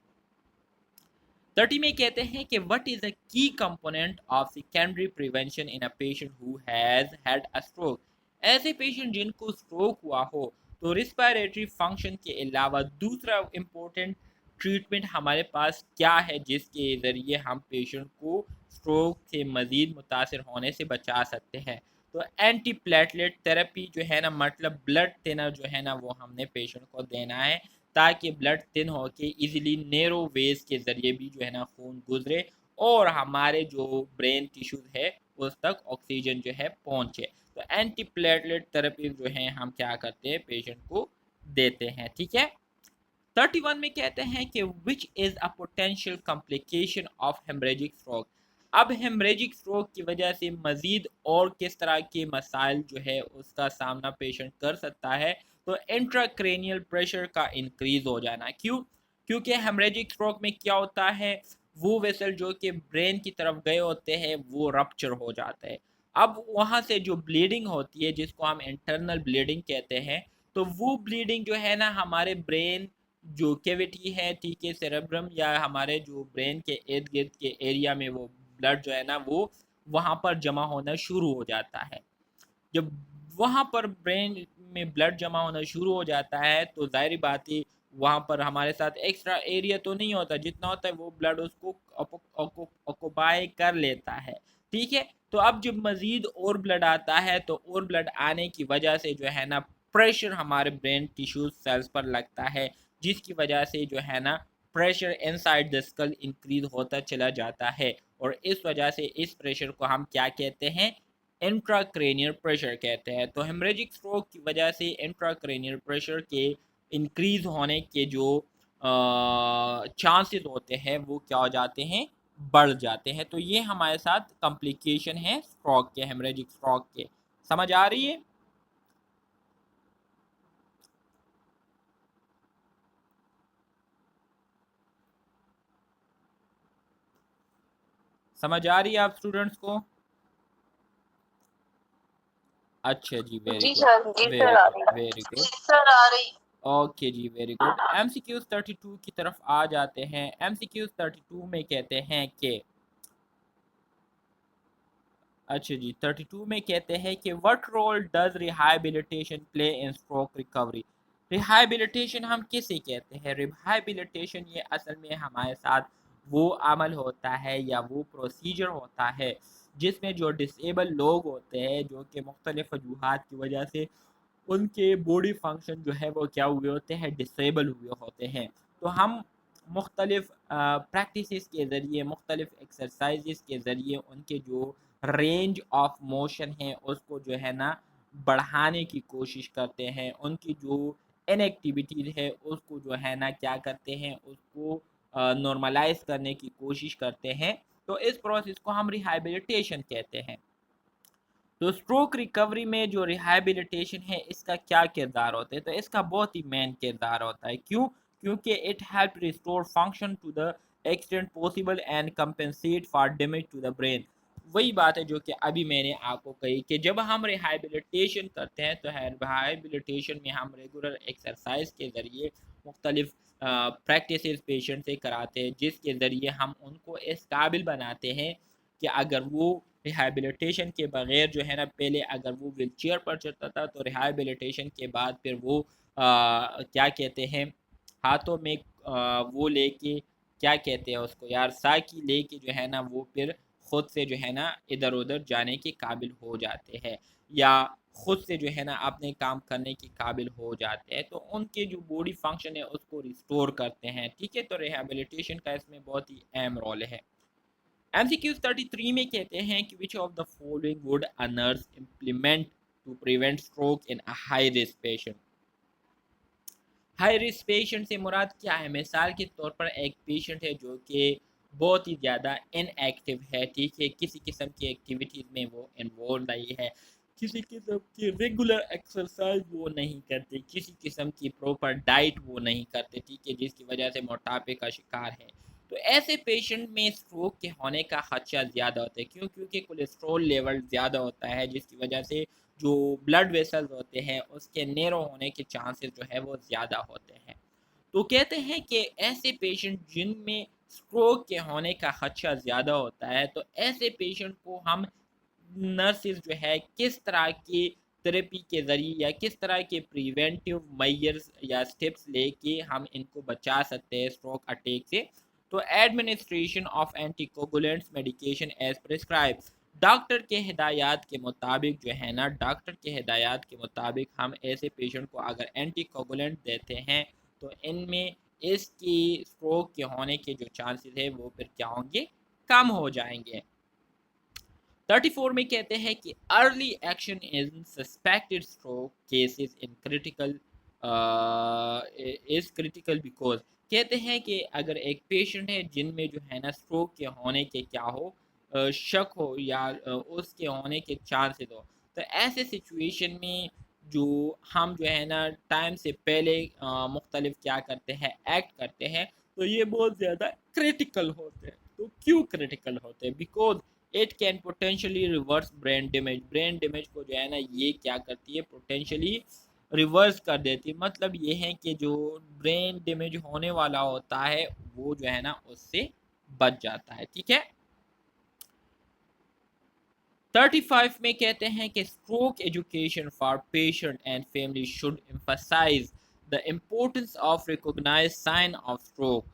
30 में कहते हैं कि व्हाट इज अ की component of secondary prevention in a patient who has had a stroke. ऐसे पेशेंट जिनको स्ट्रोक हुआ हो, तो रिस्पायरेटरी फंक्शन के अलावा दूसरा इम्पोर्टेंट ट्रीटमेंट हमारे पास क्या है जिसके ज़रिए हम पेशेंट को स्ट्रोक से मज़ीद मुतासर होने से बचा सकते हैं। तो एंटी प्लेटलेट थेरेपी जो है ना, मतलब ब्लड थिनर जो है ना वो हमने पेशेंट को देना है, ताकि ब्लड थिन हो के इजीली नैरो वेज के ज़रिए भी जो है ना खून गुजरे और हमारे जो ब्रेन टिश्यूज है उस तक ऑक्सीजन जो है पहुंचे। तो एंटी प्लेटलेट थेरेपी जो है हम क्या करते हैं, पेशेंट को देते हैं। ठीक है, 31 में कहते हैं कि which is a potential complication of haemorrhagic stroke. अब हेमरेजिक स्ट्रोक की वजह से मज़ीद और किस तरह के मसाइल जो है उसका सामना पेशेंट कर सकता है, तो इंट्राक्रेनियल प्रेशर का इंक्रीज हो जाना। क्यों? क्योंकि हेमरेजिक स्ट्रोक में क्या होता है, वो वेसल जो कि ब्रेन की तरफ गए होते हैं वो रप्चर हो जाता है। अब वहाँ से जो ब्लीडिंग होती है जिसको हम इंटरनल ब्लीडिंग कहते हैं, तो वो ब्लीडिंग जो है ना हमारे ब्रेन जो कैविटी है, ठीक है, सेरेब्रम या हमारे जो ब्रेन के इर्द गिर्द के एरिया में वो ब्लड जो है ना वो वहाँ पर जमा होना शुरू हो जाता है। जब वहाँ पर ब्रेन में ब्लड जमा होना शुरू हो जाता है तो ज़ाहिर बात है वहाँ पर हमारे साथ एक्स्ट्रा एरिया तो नहीं होता, जितना होता है वो ब्लड उसको ऑक्युपाई कर लेता है। ठीक है, तो अब जब मज़ीद और ब्लड आता है तो और ब्लड आने की वजह से जो है ना प्रेशर हमारे ब्रेन टिश्यू सेल्स पर लगता है, जिसकी वजह से जो है ना pressure inside the skull increase होता चला जाता है, और इस वजह से इस प्रेशर को हम क्या कहते हैं, इंट्राक्रेनियल प्रेशर कहते हैं। तो हेमरेजिक स्ट्रोक की वजह से इंट्राक्रेनियल प्रेशर के इंक्रीज होने के जो चांसेस होते हैं वो क्या हो जाते हैं, बढ़ जाते हैं। तो ये हमारे साथ कॉम्प्लिकेशन है स्ट्रोक के, हेमरेजिक स्ट्रोक के। समझ आ रही है? समझ आ रही है आप स्टूडेंट्स को? अच्छा जी, वेरी जी गुड, सर, जी वेरी सर आ गुड, रही है। वेरी जी गुड। सर आ रही। ओके जी, वेरी गुड। MCQs 32 की तरफ आ जाते हैं। MCQs 32 में कहते हैं कि, अच्छा जी, 32 में कहते हैं कि what role does rehabilitation play in stroke recovery. Rehabilitation हम किसे कहते हैं? रिहैबिलिटेशन ये असल में हमारे साथ वो अमल होता है या वो प्रोसीजर होता है जिसमें जो डिसेबल लोग होते हैं, जो कि मुख्तलिफ वजूहात की वजह से उनके बॉडी फंक्शन जो है वो क्या हुए होते हैं, डिसेबल हुए होते हैं। तो हम मुख्तलिफ प्रैक्टिसेस के ज़रिए, मुख्तलिफ एक्सरसाइजेस के ज़रिए उनके जो रेंज ऑफ मोशन है उसको जो है ना बढ़ाने की कोशिश करते हैं। उनकी जो इनएक्टिविटीज़ है उसको जो है ना क्या करते हैं, उसको नॉर्मलाइज करने की कोशिश करते हैं। तो इस प्रोसेस को हम रिहैबिलिटेशन कहते हैं। तो स्ट्रोक रिकवरी में जो रिहैबिलिटेशन है इसका क्या किरदार होता है? तो इसका बहुत ही मेन किरदार होता है। क्यों? क्योंकि it help restore function to the extent possible and compensate for damage to the brain. वही बात है जो कि अभी मैंने आपको कही कि जब हम रिहैबिलिटेशन करते हैं तो रिहैबिलिटेशन में हम रेगुलर एक्सरसाइज के ज़रिए मुख्तलिफ प्रैक्टिस पेशेंट से कराते हैं, जिसके ज़रिए हम उनको इस काबिल बनाते हैं कि अगर वो रिहैबिलिटेशन के बगैर जो है ना, पहले अगर वो व्हील चेयर पर चलता था तो रिहैबिलिटेशन के बाद फिर वो क्या कहते हैं, हाथों में वो लेके, क्या कहते हैं उसको यार, साइकिल लेके जो है ना वो फिर खुद से जो है ना इधर उधर जाने के काबिल हो जाते हैं, या खुद से जो है ना अपने काम करने के काबिल हो जाते हैं। तो उनके जो बॉडी फंक्शन है उसको रिस्टोर करते हैं। ठीक है, तो रिहैबिलिटेशन का इसमें बहुत ही अहम रोल है। MCQ 33 में कहते हैं कि which of the following would a nurse implement to prevent stroke in a high risk patient? High risk patient से मुराद क्या है? मिसाल के तौर पर एक पेशेंट है जो कि बहुत ही ज़्यादा इनएक्टिव है, ठीक है, किसी किस्म की एक्टिविटीज़ में वो इन्वॉल्व नहीं है, किसी किस्म की रेगुलर एक्सरसाइज वो नहीं करते, किसी किस्म की प्रॉपर डाइट वो नहीं करते, ठीक है, जिसकी वजह से मोटापे का शिकार है। तो ऐसे पेशेंट में स्ट्रोक के होने का खदशा ज़्यादा होता है। क्यों? क्योंकि कोलेस्ट्रॉल लेवल ज़्यादा होता है, जिसकी वजह से जो ब्लड वेसल्स होते हैं उसके नैरो होने के चांसेस जो है वो ज़्यादा होते हैं। तो कहते हैं कि ऐसे पेशेंट जिनमें स्ट्रोक के होने का खदशा ज़्यादा होता है, तो ऐसे पेशेंट को हम नर्सिस जो है किस तरह की थेरेपी के ज़रिए या किस तरह के प्रिवेंटिव मेजर्स या स्टेप्स लेके हम इनको बचा सकते हैं स्ट्रोक अटैक से। तो administration of anticoagulants medication as prescribe, doctor के हिदायत के मुताबिक जो है ना, डॉक्टर के हिदायत के मुताबिक हम ऐसे पेशेंट को अगर एंटीकोगुलेंट देते हैं तो इनमें इसकी स्ट्रोक के होने के जो चांसेस है वो फिर क्या होंगे, कम हो जाएंगे। 34 में कहते हैं कि early action in suspected stroke cases in critical is critical because, कहते हैं कि अगर एक पेशेंट है जिनमें जो है ना स्ट्रोक के होने के क्या हो, शक हो या उसके होने के चांसेस हो, तो ऐसे सिचुएशन में जो हम जो है ना टाइम से पहले मुख्तलिफ क्या करते हैं, एक्ट करते हैं, तो ये बहुत ज़्यादा क्रिटिकल होते हैं। तो क्यों क्रिटिकल होते हैं? Because it can potentially reverse brain damage, brain damage को जो है ना ये क्या करती है, पोटेंशियली रिवर्स कर देती है। मतलब ये है कि जो ब्रेन डैमेज होने वाला होता है वो जो है ना उससे बच जाता है। ठीक है, 35 में कहते हैं कि stroke education for patient and family should emphasize the importance of recognize sign of stroke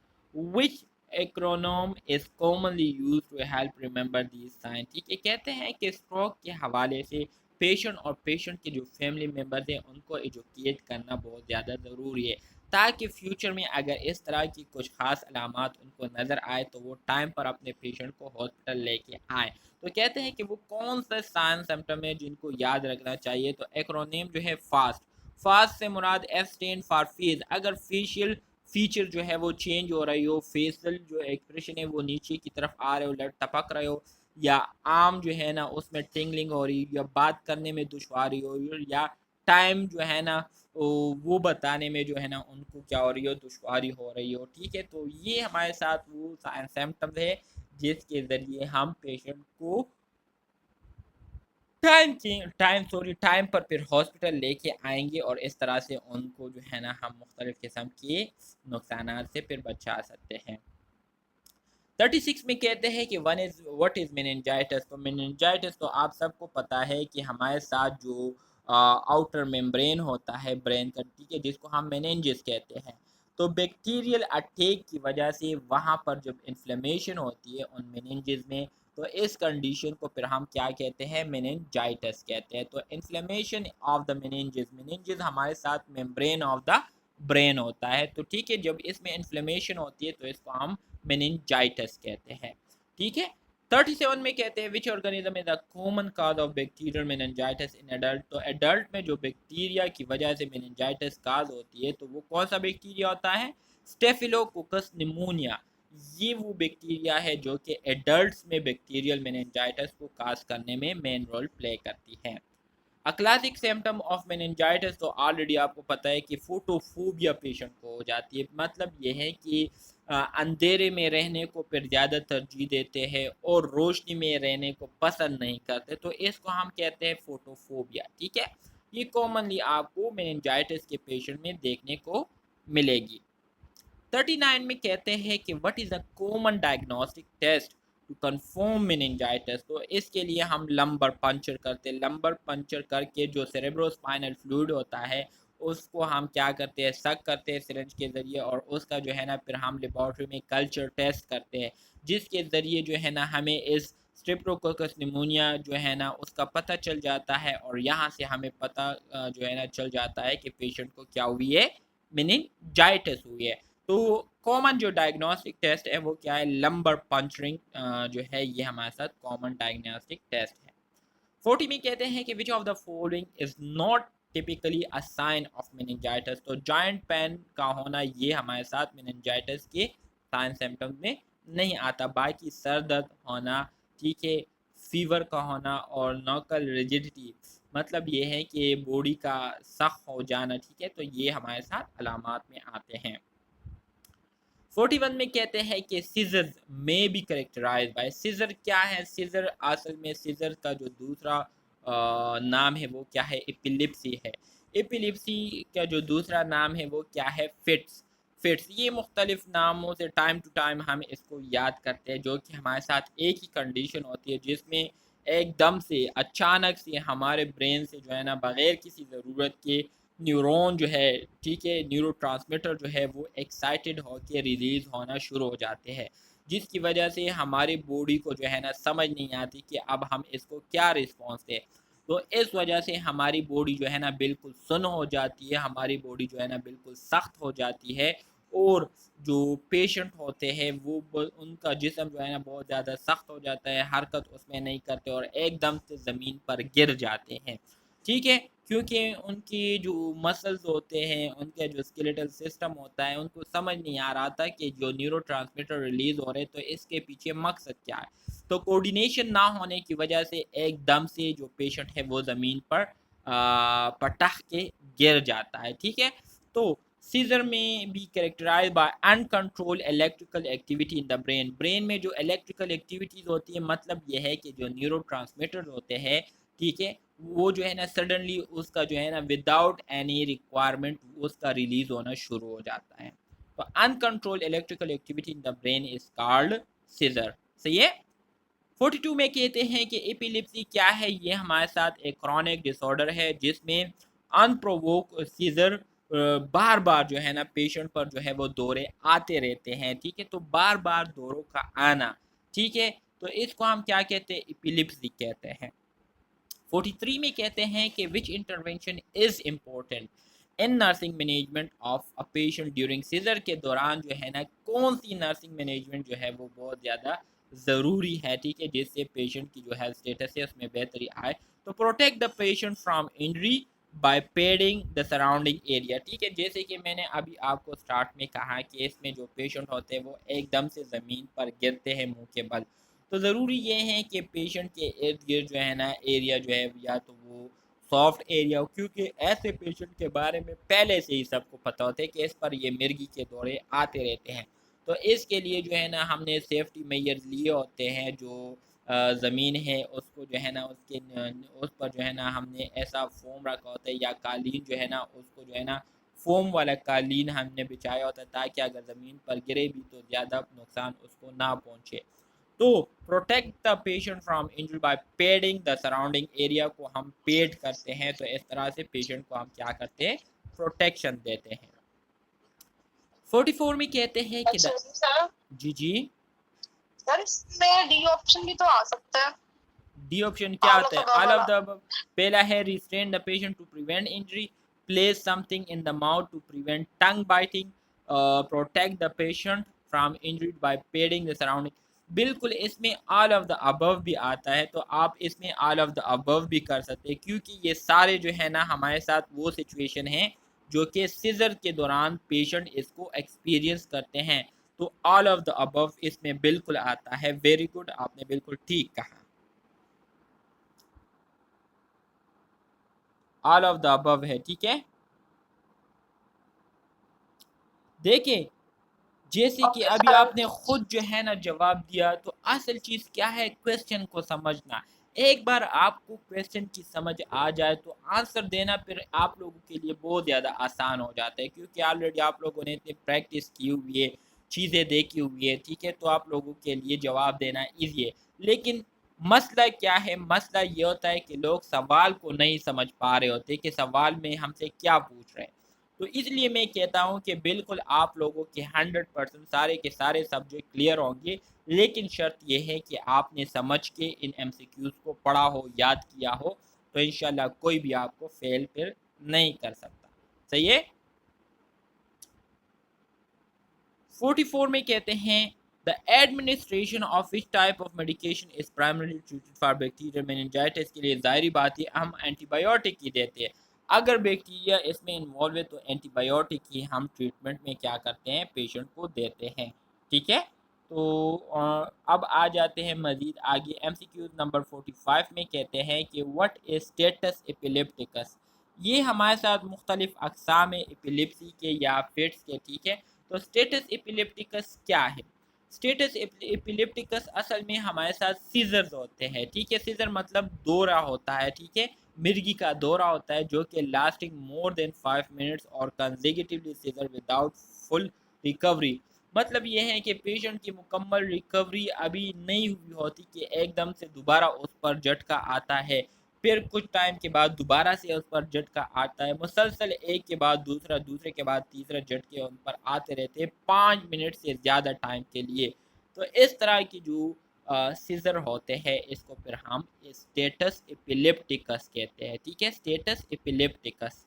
which acronym is commonly use to help remember these sign. ठीक है, कहते हैं कि स्ट्रोक के हवाले से पेशेंट और पेशेंट के जो फैमिली मेम्बर्स हैं उनको एजुकेट करना बहुत ज़्यादा ज़रूरी है, ताकि फ्यूचर में अगर इस तरह की कुछ ख़ास अलामात उनको नज़र आए तो वो टाइम पर अपने पेशेंट को हॉस्पिटल लेके आए। तो कहते हैं कि वो कौन सा साइन सिम्टम है जिनको याद रखना चाहिए। तो एक्रोनिम जो है फास्ट, फास्ट से मुराद एफ स्टैंड फॉर फेज, अगर फेशियल फीचर जो है वो चेंज हो रही हो, फेशियल जो एक्सप्रेशन है वो नीचे की तरफ आ रहे हो, लट टपक रहे हो, या आम जो है ना उसमें टिंगलिंग हो रही, या बात करने में दुश्वारी हो, या टाइम जो है ना वो बताने में जो है ना उनको क्या हो रही हो, दुश्वारी हो रही हो। ठीक है, तो ये हमारे साथ वो सिम्टम्स है जिसके ज़रिए हम पेशेंट को टाइम पर फिर हॉस्पिटल लेके आएंगे, और इस तरह से उनको जो है ना हम मुख्तलिफ किस्म के नुकसानात से फिर बचा सकते हैं। 36 में कहते हैं कि one is what is meningitis. तो मेनिंजाइटिस तो आप सबको पता है कि हमारे साथ जो आउटर मेम्ब्रेन होता है ब्रेन का, ठीक है, जिसको हम मेनिंजेस कहते हैं, तो बैक्टीरियल अटैक की वजह से वहाँ पर जब इन्फ्लेमेशन होती है उन मेनिंजेस में, तो इस कंडीशन को फिर हम क्या कहते हैं, मेनिंजाइटिस कहते हैं। तो inflammation of the meninges, meninges हमारे साथ मेम्ब्रेन ऑफ द ब्रेन होता है, तो ठीक है, जब इसमें इन्फ्लेमेशन होती है तो इसको हम मेनिंजाइटिस कहते हैं। ठीक है, 37 में कहते हैं which organism is the common cause of bacterial meningitis in adult. तो एडल्ट में जो बैक्टीरिया की वजह से मेनिंजाइटिस काज होती है तो वो कौन सा बैक्टीरिया होता है, स्टेफिलोकोकस निमोनिया। ये वो बैक्टीरिया है जो कि एडल्ट्स में बैक्टीरियल मेनिंजाइटिस को काज करने में मेन रोल प्ले करती है। A classic symptom of meningitis तो ऑलरेडी आपको पता है कि फोटोफोबिया पेशेंट को हो जाती है। मतलब ये है कि अंधेरे में रहने को फिर ज़्यादा तरजीह देते हैं और रोशनी में रहने को पसंद नहीं करते, तो इसको हम कहते हैं फोटोफोबिया। ठीक है, ये कॉमनली आपको मेनिंजाइटिस के पेशेंट में देखने को मिलेगी। 39 में कहते हैं कि what is a common diagnostic test to confirm meningitis. तो इसके लिए हम लंबर पंचर करते हैं, लंबर पंचर करके जो सेरेब्रोस्पाइनल फ्लूइड होता है उसको हम क्या करते हैं, सक करते हैं सिरिंज के ज़रिए, और उसका जो है ना फिर हम लेबॉर्ट्री में कल्चर टेस्ट करते हैं, जिसके ज़रिए जो है ना हमें इस स्ट्रेप्टोकोकस निमोनिया जो है ना उसका पता चल जाता है, और यहाँ से हमें पता जो है ना चल जाता है कि पेशेंट को क्या हुई है, मेनिंजाइटिस हुई है। तो कॉमन जो डायग्नोस्टिक टेस्ट है वो क्या है, लंबर पंचरिंग जो है ये हमारे साथ कॉमन डायग्नोस्टिक टेस्ट है। 40 में कहते हैं कि which of the following is not typically a sign of meningitis. तो जॉइंट पेन का होना ये हमारे साथ मेनिंजाइटिस के साइन सिम्टम्स में नहीं आता, बाकी सर दर्द होना, ठीक है, फीवर का होना और नोकल रिजिडिटी, मतलब ये है कि बॉडी का सख्त हो जाना, ठीक है, तो ये हमारे साथ अलामात में आते हैं। 41 में कहते हैं कि सीजर में बी करेक्टराइज बाय, सीजर क्या है, सीजर असल में सीजर का जो दूसरा नाम है वो क्या है, एपिलिप्सी है। एपिलिप्सी का जो दूसरा नाम है वो क्या है, फिट्स। फिट्स ये मुख्तलिफ नामों से टाइम टू टाइम हम इसको याद करते हैं, जो कि हमारे साथ एक ही कंडीशन होती है जिसमें एकदम से अचानक से हमारे ब्रेन से जो है ना बग़ैर किसी ज़रूरत के न्यूरॉन जो है, ठीक है, न्यूरोट्रांसमीटर जो है वो एक्साइटेड होकर रिलीज़ होना शुरू हो जाते हैं, जिसकी वजह से हमारी बॉडी को जो है ना समझ नहीं आती कि अब हम इसको क्या रिस्पॉन्स दें। तो इस वजह से हमारी बॉडी जो है ना बिल्कुल सुन्न हो जाती है, हमारी बॉडी जो है ना बिल्कुल सख्त हो जाती है, और जो पेशेंट होते हैं वो उनका जिस्म जो है ना बहुत ज़्यादा सख्त हो जाता है, हरकत उसमें नहीं करते और एकदम से ज़मीन पर गिर जाते हैं। ठीक है, क्योंकि उनकी जो मसल्स होते हैं, उनका जो स्केलेटल सिस्टम होता है, उनको समझ नहीं आ रहा था कि जो न्यूरोट्रांसमीटर रिलीज़ हो रहे हैं तो इसके पीछे मकसद क्या है। तो कोऑर्डिनेशन ना होने की वजह से एकदम से जो पेशेंट है वो ज़मीन पर पटक के गिर जाता है। ठीक है, तो सीजर में भी characterize by uncontrol electrical activity in the brain. Brain में जो इलेक्ट्रिकल एक्टिविटीज़ होती है, मतलब ये है कि जो न्यूरोट्रांसमीटर होते हैं, ठीक है, वो जो है ना सडनली उसका जो है ना विदाउट एनी रिक्वायरमेंट उसका रिलीज होना शुरू हो जाता है। तो uncontrolled electrical activity in the brain is called seizure. सही है। 42 में कहते हैं कि एपिलिप्सी क्या है, ये हमारे साथ एक क्रॉनिक डिसऑर्डर है जिसमें अनप्रोवोक सीजर बार बार जो है ना पेशेंट पर जो है वो दौरे आते रहते हैं। ठीक है, तो बार बार दौरों का आना, ठीक है, तो इसको हम क्या कहते हैं, एपिलिप्सी कहते हैं। 43 में कहते हैं कि which intervention is important in nursing management of a patient during seizure. के दौरान जो है ना कौन सी नर्सिंग मैनेजमेंट जो है वो बहुत ज़्यादा ज़रूरी है, ठीक है, जिससे पेशेंट की जो हेल्थ स्टेटस है उसमें बेहतरी आए। तो protect the patient from injury by padding the surrounding area. ठीक है, जैसे कि मैंने अभी आपको स्टार्ट में कहा कि इसमें जो पेशेंट होते हैं वो एकदम से ज़मीन पर गिरते हैं मुंह के बल, तो ज़रूरी ये है कि पेशेंट के इर्द गिर्द जो है ना एरिया जो है या तो वो सॉफ्ट एरिया हो, क्योंकि ऐसे पेशेंट के बारे में पहले से ही सबको पता होता है कि इस पर ये मिर्गी के दौरे आते रहते हैं। तो इसके लिए जो है ना हमने सेफ्टी मेजर्स लिए होते हैं, जो ज़मीन है उसको जो है ना उसके उस पर जो है ना हमने ऐसा फोम रखा होता है या कालीन जो है ना उसको जो है ना फोम वाला कालीन हमने बिछाया होता है, ताकि अगर ज़मीन पर गिरे भी तो ज़्यादा नुकसान उसको ना पहुँचे। तो protect the patient from injury by padding the surrounding area को हम पेड करते हैं, तो इस तरह से पेशेंट को हम क्या करते हैं, प्रोटेक्शन देते हैं। 44 में कहते हैं कि अच्छा सर, जी जी सर इसमें डी ऑप्शन भी तो आ सकता है। डी ऑप्शन क्या ऑल आता ऑफ है, अबव ऑल ऑफ वाला। The above. पहला है restrain the patient to prevent injury, place something in the mouth to prevent tongue biting, protect the patient from injury by padding the surrounding. बिल्कुल इसमें all of the above भी आता है, तो आप इसमें ऑल ऑफ द अबव भी कर सकते हैं, क्योंकि ये सारे जो है ना हमारे साथ वो सिचुएशन है जो कि सीजर के दौरान पेशेंट इसको एक्सपीरियंस करते हैं। तो ऑल ऑफ द अबव इसमें बिल्कुल आता है। वेरी गुड, आपने बिल्कुल ठीक कहा, ऑल ऑफ द अबव है। ठीक है, देखिए जैसे कि ओके अभी सर। आपने खुद जो है ना जवाब दिया, तो असल चीज़ क्या है, क्वेश्चन को समझना। एक बार आपको क्वेश्चन की समझ आ जाए तो आंसर देना फिर आप लोगों के लिए बहुत ज़्यादा आसान हो जाता है, क्योंकि ऑलरेडी आप लोगों ने इतनी प्रैक्टिस की हुई है, चीज़ें देखी हुई है। ठीक है, तो आप लोगों के लिए जवाब देना ईजी है। लेकिन मसला क्या है, मसला ये होता है कि लोग सवाल को नहीं समझ पा रहे होते कि सवाल में हमसे क्या पूछ रहे हैं। तो इसलिए मैं कहता हूँ कि बिल्कुल आप लोगों के 100% सारे के सारे सब्जेक्ट क्लियर होंगे, लेकिन शर्त यह है कि आपने समझ के इन एमसीक्यूज़ को पढ़ा हो, याद किया हो, तो इंशाल्लाह कोई भी आपको फेल फिर नहीं कर सकता। सही है। 44 में कहते हैं the administration of which type of medication is primarily treated for bacterial meningitis. के लिए जाहिर बात है हम एंटीबायोटिक ही देते हैं। अगर बैक्टीरिया इसमें इन्वॉल्व है तो एंटीबायोटिक ही हम ट्रीटमेंट में क्या करते हैं, पेशेंट को देते हैं। ठीक है, तो अब आ जाते हैं मजीद आगे। एमसीक्यू नंबर 45 में कहते हैं कि व्हाट इज स्टेटस एपिलेप्टिकस। ये हमारे साथ मुख्तलिफ अकसाम है एपिलेप्सी के या फिट्स के। ठीक है, तो स्टेटस एपिलेप्टिकस क्या है। स्टेटस एपिलेप्टिकस असल में हमारे साथ सीजर्स होते हैं। ठीक है, सीजर मतलब दौरा होता है। ठीक है, मिर्गी का दौरा होता है जो कि लास्टिंग मोर देन 5 मिनट्स और consecutively seizure without full recovery. मतलब ये है कि पेशेंट की मुकम्मल रिकवरी अभी नहीं हुई होती कि एकदम से दोबारा उस पर झटका आता है, फिर कुछ टाइम के बाद दोबारा से उस पर झटका आता है, मुसलसल एक के बाद दूसरा, दूसरे के बाद तीसरा झटके उन पर आते रहते हैं 5 मिनट से ज़्यादा टाइम के लिए। तो इस तरह की जो सीजर होते हैं इसको फिर हम स्टेटस एपिलेप्टिकस कहते हैं। ठीक है, स्टेटस एपिलेप्टिकस।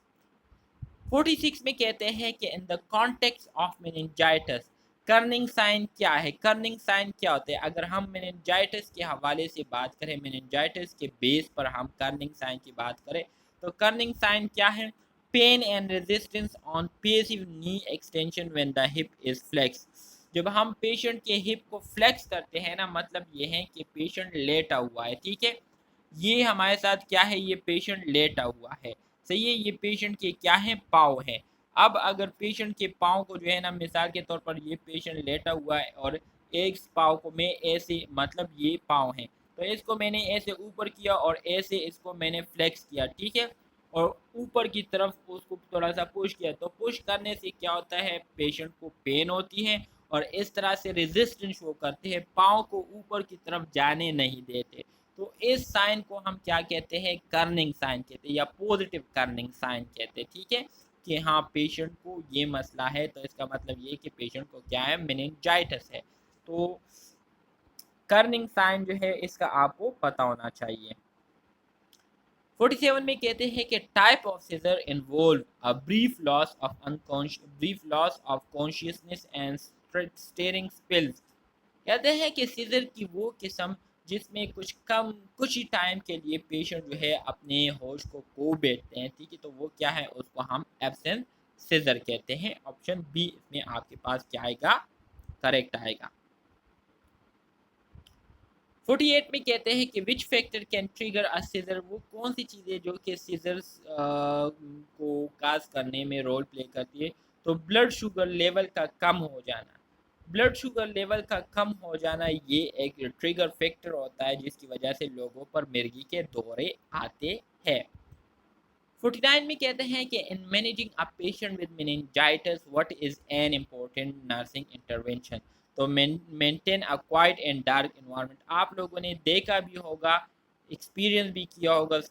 46 में कहते हैं कि in the context of meningitis Kernig sign क्या है। कर्निंग साइन क्या होते हैं, अगर हम मेनिंजाइटिस के हवाले से बात करें, मेनिंजाइटिस के बेस पर हम कर्निंग साइन की बात करें, तो कर्निंग साइन क्या है, pain and resistance on passive knee extension when the hip is flex. जब हम पेशेंट के हिप को फ्लेक्स करते हैं ना, मतलब ये है कि पेशेंट लेटा हुआ है। ठीक है, ये हमारे साथ क्या है, ये पेशेंट लेटा हुआ है। सही है, ये पेशेंट के क्या है, पाँव हैं। अब अगर पेशेंट के पाँव को जो है ना, मिसाल के तौर पर ये पेशेंट लेटा हुआ है और एक पाँव को मैं ऐसे, मतलब ये पाँव हैं, तो इसको मैंने ऐसे ऊपर किया और ऐसे इसको मैंने फ्लेक्स किया। ठीक है, और ऊपर की तरफ उसको थोड़ा सा पुश किया, तो पुश करने से क्या होता है, पेशेंट को पेन होती है और इस तरह से रेजिस्टेंस शो करते हैं, पाँव को ऊपर की तरफ जाने नहीं देते। तो इस साइन को हम क्या कहते हैं, कर्निंग साइन कहते हैं या पॉजिटिव कर्निंग साइन कहते हैं। ठीक है, कि हाँ पेशेंट को ये मसला है, तो इसका मतलब ये कि पेशेंट को क्या है, मेनिंजाइटिस है। तो कर्निंग साइन जो है इसका आपको पता होना चाहिए। 47 में कहते हैं कि type of seizure involve a brief loss of consciousness and staring spells. कहते हैं कि सीजर की वो किस्म जिसमें कुछ ही टाइम के लिए पेशेंट जो है अपने होश को खो बैठते हैं, ठीक है, तो वो क्या है, उसको हम एब्सेंट सीजर कहते हैं। ऑप्शन बी इसमें आपके पास क्या आएगा, करेक्ट आएगा। 48 में कहते हैं कि which factor can trigger a seizure, वो कौन सी चीज़ें जो कि सीजर्स को काज करने में रोल प्ले करती है। तो ब्लड शुगर लेवल का कम हो जाना, ब्लड शुगर लेवल का कम हो जाना ये एक ट्रिगर फैक्टर होता है जिसकी वजह से लोगों पर मिर्गी के दौरे आते हैं। 49 में कहते हैं कि in managing a patient with meningitis what is an important nursing intervention. तो maintain a quiet and dark environment, आप लोगों ने देखा भी होगा, एक्सपीरियंस भी किया होगा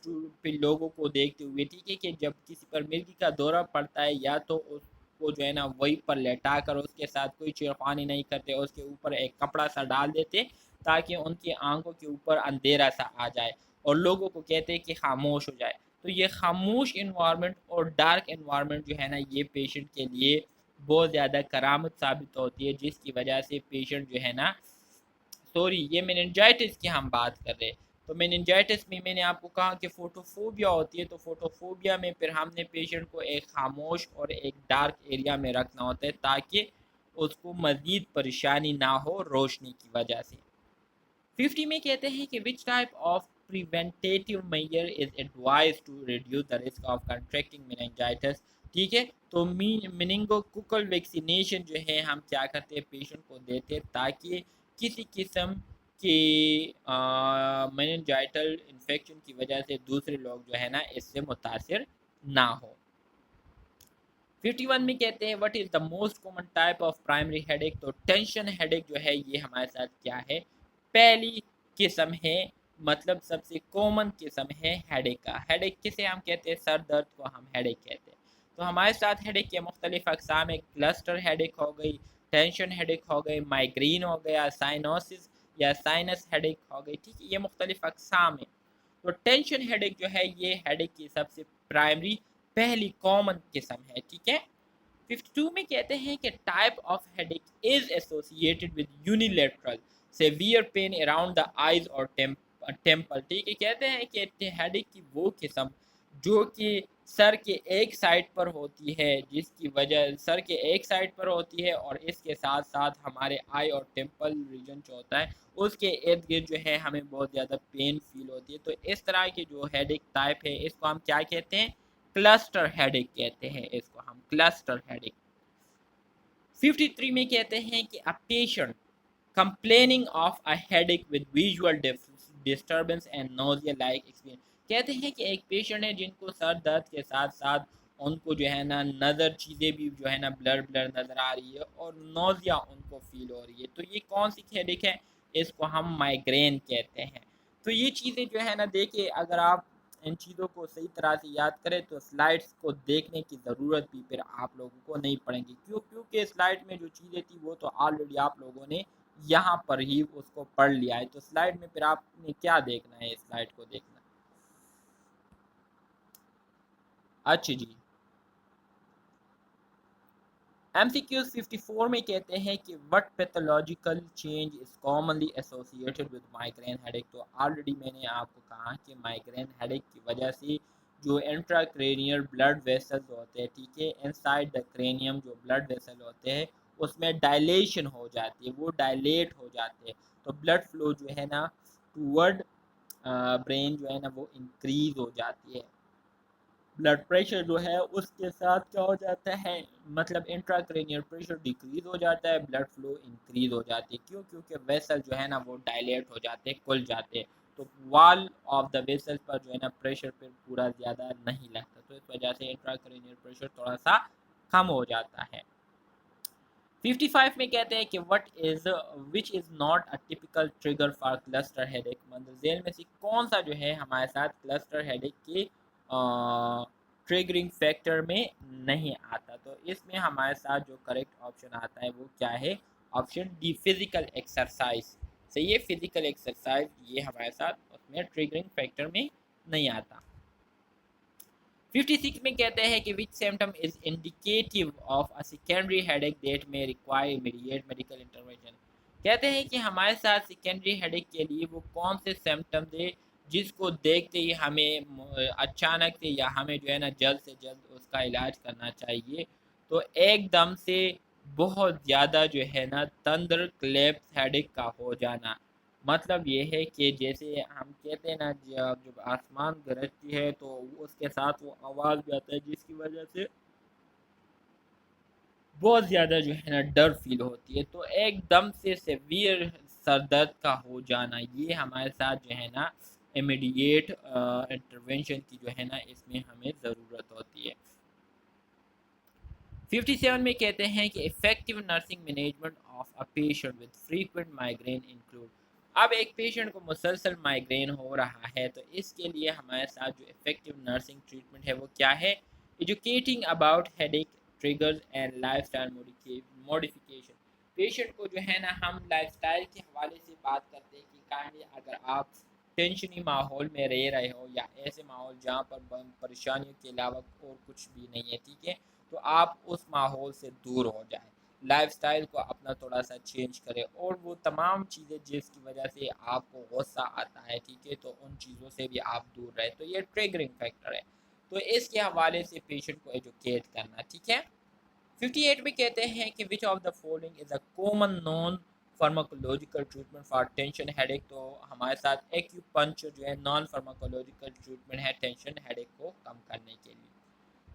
लोगों को देखते हुए, ठीक है, कि जब किसी पर मिर्गी का दौरा पड़ता है या तो उसको जो है ना वहीं पर लेटा कर उसके साथ कोई छेड़खानी नहीं करते, उसके ऊपर एक कपड़ा सा डाल देते ताकि उनकी आंखों के ऊपर अंधेरा सा आ जाए और लोगों को कहते हैं कि खामोश हो जाए। तो ये खामोश इन्वायरमेंट और डार्क इन्वायरमेंट जो है ना ये पेशेंट के लिए बहुत ज़्यादा करामत साबित होती है, जिसकी वजह से पेशेंट जो है ना, सॉरी ये मेनिंजाइटिस की हम बात कर रहे हैं, तो मेनिंजाइटिस में मैंने आपको कहा कि फोटोफोबिया होती है, तो फोटोफोबिया में फिर हमने पेशेंट को एक खामोश और एक डार्क एरिया में रखना होता है ताकि उसको मज़ीद परेशानी ना हो रोशनी की वजह से। 50 में कहते हैं कि which type of preventative measure is advise to reduce the risk of contracting meningitis, ठीक है, तो मेनिंगोकोकल वैक्सीनेशन जो है हम क्या करते हैं, पेशेंट को देते हैं ताकि किसी किस्म के मेनिंजाइटल इन्फेक्शन की वजह से दूसरे लोग जो है ना इससे मुतासिर ना हो। 51 में कहते हैं what is the most common type of primary headache, तो टेंशन हेडेक जो है ये हमारे साथ क्या है, पहली किस्म है, मतलब सबसे कॉमन किस्म है हेडेक का। हेडेक किसे हम कहते हैं, सर दर्द को हम हेडेक कहते हैं। तो हमारे साथ हेडेक के मुख्तलिफ अकसाम है, क्लस्टर हेडेक हो गई, टेंशन हेडेक हो गई, माइग्रेन हो गया, साइनोसिस या साइनस हेडेक हो गई, ठीक है, ये मुख्तलिफ अकसाम है। तो टेंशन हेडेक जो है ये हेडेक की सबसे प्राइमरी पहली कॉमन किस्म है, ठीक है। 52 में कहते हैं कि type of headache is associated with unilateral severe pain around the eyes और टेम्पल, ठीक है, कहते हैं कि हेडेक की वो किस्म जो कि सर के एक साइड पर होती है, जिसकी वजह सर के एक साइड पर होती है और इसके साथ साथ हमारे आई और टेम्पल रीजन जो होता है उसके इर्द गिर्द जो है हमें बहुत ज़्यादा पेन फील होती है। तो इस तरह की जो हेडेक टाइप है इसको हम क्या कहते हैं, क्लस्टर हेडेक कहते हैं, इसको हम क्लस्टर हेडेक। 53 में कहते हैं कि a patient complaining of a headache with visual disturbance and nausea like experience, कहते हैं कि एक पेशेंट है जिनको सर दर्द के साथ साथ उनको जो है ना नज़र चीज़ें भी जो है ना ब्लर ब्लर नज़र आ रही है और नोजिया उनको फील हो रही है, तो ये कौन सी हेडेक है, इसको हम माइग्रेन कहते हैं। तो ये चीज़ें जो है ना देखिए, अगर आप इन चीज़ों को सही तरह से याद करें तो स्लाइड्स को देखने की ज़रूरत भी फिर आप लोगों को नहीं पड़ेगी, क्योंकि स्लाइड में जो चीज़ें थी वो तो ऑलरेडी आप लोगों ने यहाँ पर ही उसको पढ़ लिया है, तो स्लाइड में फिर आपने क्या देखना है, स्लाइड को देखना। अच्छा जी, MCQs 54 में कहते हैं कि what pathological change is commonly associated with migraine headache, तो ऑलरेडी मैंने आपको कहा कि माइग्रेन हेडेक की वजह से जो इंट्राक्रेनियल ब्लड वेसल्स होते हैं, ठीक है, इनसाइड द क्रेनियम जो ब्लड वेसल होते हैं उसमें डायलेशन हो जाती है, वो डायलेट हो जाते हैं, तो ब्लड फ्लो जो है ना टूवर्ड ब्रेन जो है ना वो इंक्रीज हो जाती है। ब्लड प्रेशर जो है उसके साथ क्या हो जाता है, मतलब इंट्राक्रेनियल प्रेशर डिक्रीज हो जाता है, ब्लड फ्लो इंक्रीज हो जाती है, क्यों, क्योंकि वेसल जो है ना वो डायलेट हो जाते हैं, खुल जाते हैं, तो वॉल ऑफ द वेसल पर जो है ना प्रेशर पर पूरा ज़्यादा नहीं लगता, तो इस वजह से इंट्राक्रेनियल प्रेशर थोड़ा सा कम हो जाता है। 55 में कहते हैं कि what is which is not a typical trigger for cluster headache, मतलब जेल में से कौन सा जो है हमारे साथ क्लस्टर हेडेक के ट्रिगरिंग फैक्टर में नहीं आता, तो इसमें हमारे साथ जो करेक्ट ऑप्शन आता है वो क्या है, ऑप्शन डी फिजिकल एक्सरसाइज। सही है, फिजिकल एक्सरसाइज ये हमारे साथ उसमें ट्रिगरिंग फैक्टर में नहीं आता। 56 में कहते हैं कि which symptom is indicative of a secondary headache that may require immediate medical intervention, कहते हैं कि हमारे साथ सेकेंडरी हेडेक के लिए वो कौन से सिम्टम थे जिसको देखते ही हमें अचानक से या हमें जो है ना जल्द से जल्द उसका इलाज करना चाहिए। तो एकदम से बहुत ज़्यादा जो है ना थंडर क्लैप्स हेडेक का हो जाना, मतलब ये है कि जैसे हम कहते हैं ना जब आसमान गरजती है तो उसके साथ वो आवाज़ भी आता है जिसकी वजह से बहुत ज़्यादा जो है ना डर फील होती है। तो एकदम से सेवियर सर दर्द का हो जाना, ये हमारे साथ जो है ना इमीडिएट इंटरवेंशन की जो है ना इसमें हमें ज़रूरत होती है। 57 में कहते हैं कि effective nursing management of a patient with frequent migraine include. अब एक पेशेंट को मुसलसल माइग्रेन हो रहा है तो इसके लिए हमारे साथ जो इफेक्टिव नर्सिंग ट्रीटमेंट है वो क्या है? Educating about headache triggers and lifestyle modification. Patient को जो है ना हम लाइफस्टाइल के हवाले से बात करते हैं कि काइंडली अगर आप टेंशनी माहौल में रह रहे हो या ऐसे माहौल जहाँ पर परेशानियों के अलावा और कुछ भी नहीं है, ठीक है, तो आप उस माहौल से दूर हो जाए, लाइफस्टाइल को अपना थोड़ा सा चेंज करें और वो तमाम चीज़ें जिसकी वजह से आपको गुस्सा आता है, ठीक है, तो उन चीज़ों से भी आप दूर रहें। तो ये ट्रिगरिंग फैक्टर है, तो इसके हवाले से पेशेंट को एजुकेट करना, ठीक है। 58 में कहते हैं कि which of the following is a common noun pharmacological treatment for tension headache. तो हमारे साथ एक्यूपंक्चर जो है नॉन फार्माकोलॉजिकल ट्रीटमेंट है टेंशन हेडेक को कम करने के लिए।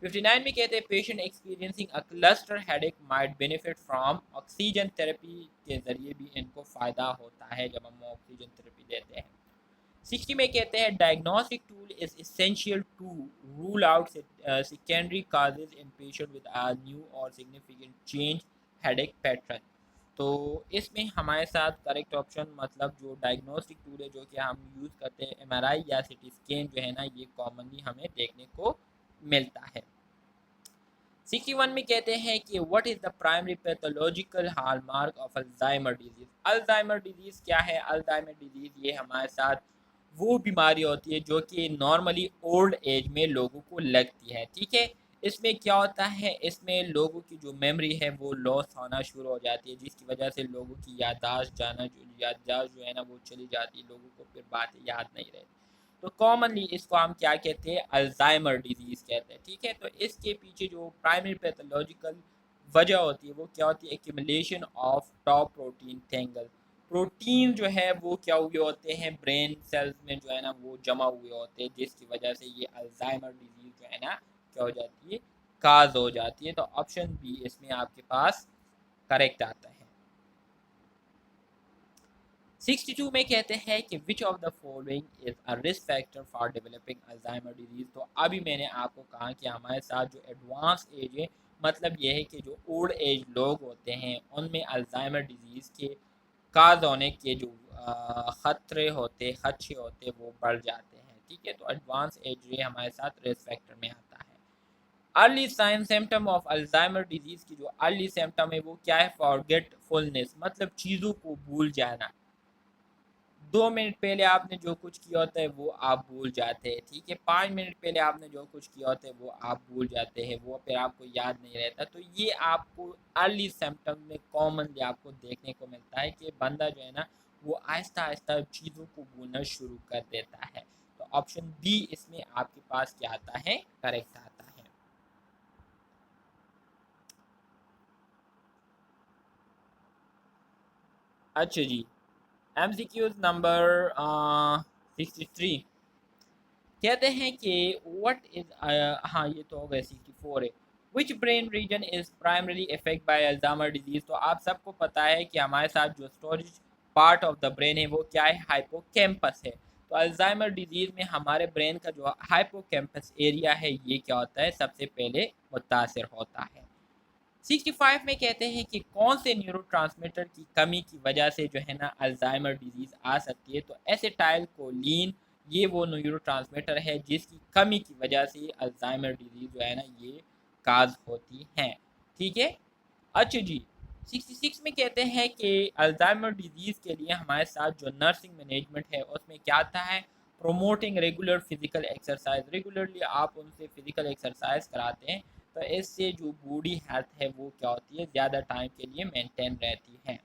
59 में कहते हैं patient experiencing a cluster headache might benefit from oxygen therapy, के ज़रिए भी इनको फ़ायदा होता है जब हम ऑक्सीजन थेरेपी देते हैं। 60 में कहते हैं diagnostic tool is essential to rule out secondary causes in patient with a new or significant change headache pattern. तो इसमें हमारे साथ करेक्ट ऑप्शन मतलब जो डायग्नोस्टिक टूल है जो कि हम यूज़ करते हैं एमआरआई या सीटी स्कैन जो है ना ये कॉमनली हमें देखने को मिलता है। 61 में कहते हैं कि what is the primary pathological hallmark of Alzheimer disease. Alzheimer disease क्या है? अल्जाइमर डिजीज ये हमारे साथ वो बीमारी होती है जो कि नॉर्मली ओल्ड एज में लोगों को लगती है, ठीक है। इसमें क्या होता है, इसमें लोगों की जो मेमोरी है वो लॉस होना शुरू हो जाती है जिसकी वजह से लोगों की याददाश्त जो है ना वो चली जाती है, लोगों को फिर बातें याद नहीं रहती। तो कॉमनली इसको हम क्या कहते हैं? अल्जाइमर डिजीज़ कहते हैं, ठीक है। तो इसके पीछे जो प्राइमरी पैथोलॉजिकल वजह होती है वो क्या होती है? Accumulation of top protein tangle. Protein जो है वो क्या हुए होते हैं ब्रेन सेल्स में जो है ना वो जमा हुए होते हैं जिसकी वजह से ये अल्जाइमर डिजीज़ जो है ना क्या हो जाती है? काज हो जाती है। तो ऑप्शन बी इसमें आपके पास करेक्ट आता है। 62 में कहते हैं कि which of the following is a risk factor for developing Alzheimer disease. तो अभी मैंने आपको कहा कि हमारे साथ जो एडवांस एज है मतलब यह है कि जो ओल्ड एज लोग होते हैं उनमें अल्जाइमर डिजीज के काज होने के जो खदशे होते वो बढ़ जाते हैं, ठीक है। तो एडवांस एज ये हमारे साथ रिस्क फैक्टर में आता है। Early sign symptom of Alzheimer disease की जो अर्ली सिम्टम है वो क्या है? फॉरगेटफुलनेस, मतलब चीज़ों को भूल जाना। 2 मिनट पहले आपने जो कुछ किया होता है वो आप भूल जाते हैं, ठीक है। 5 मिनट पहले आपने जो कुछ किया होता है वो आप भूल जाते हैं, वो फिर आपको याद नहीं रहता। तो ये आपको अर्ली सिम्टम में कॉमनली आपको देखने को मिलता है कि बंदा जो है ना वो आहिस्ता आहिस्ता चीज़ों को भूलना शुरू कर देता है। तो ऑप्शन बी इसमें आपके पास क्या आता है? करेक्ट आता है। अच्छा जी, MCQs नंबर 63 कहते हैं कि व्हाट इज, हाँ ये तो हो गए 64 है। Which brain region is primarily affect by Alzheimer disease. तो आप सबको पता है कि हमारे साथ जो storage part of the brain है वो क्या है? हाइपोकैम्पस है। तो अल्जाइमर डिजीज में हमारे ब्रेन का जो हाइपोकैम्पस एरिया है ये क्या होता है? सबसे पहले मुतासर होता है। 65 में कहते हैं कि कौन से न्यूरोट्रांसमीटर की कमी की वजह से जो है ना अल्जाइमर डिजीज़ आ सकती है। तो एसिटाइल कोलिन ये वो न्यूरोट्रांसमीटर है जिसकी कमी की वजह से अल्जाइमर डिजीज़ जो है ना ये काज होती हैं, ठीक है। अच्छा जी, 66 में कहते हैं कि अल्जाइमर डिजीज़ के लिए हमारे साथ जो नर्सिंग मैनेजमेंट है उसमें क्या आता है? Promoting regular physical exercise. Regularly आप उनसे फिजिकल एक्सरसाइज कराते हैं तो इससे जो बॉडी हेल्थ है वो क्या होती है? ज़्यादा टाइम के लिए मेंटेन रहती है।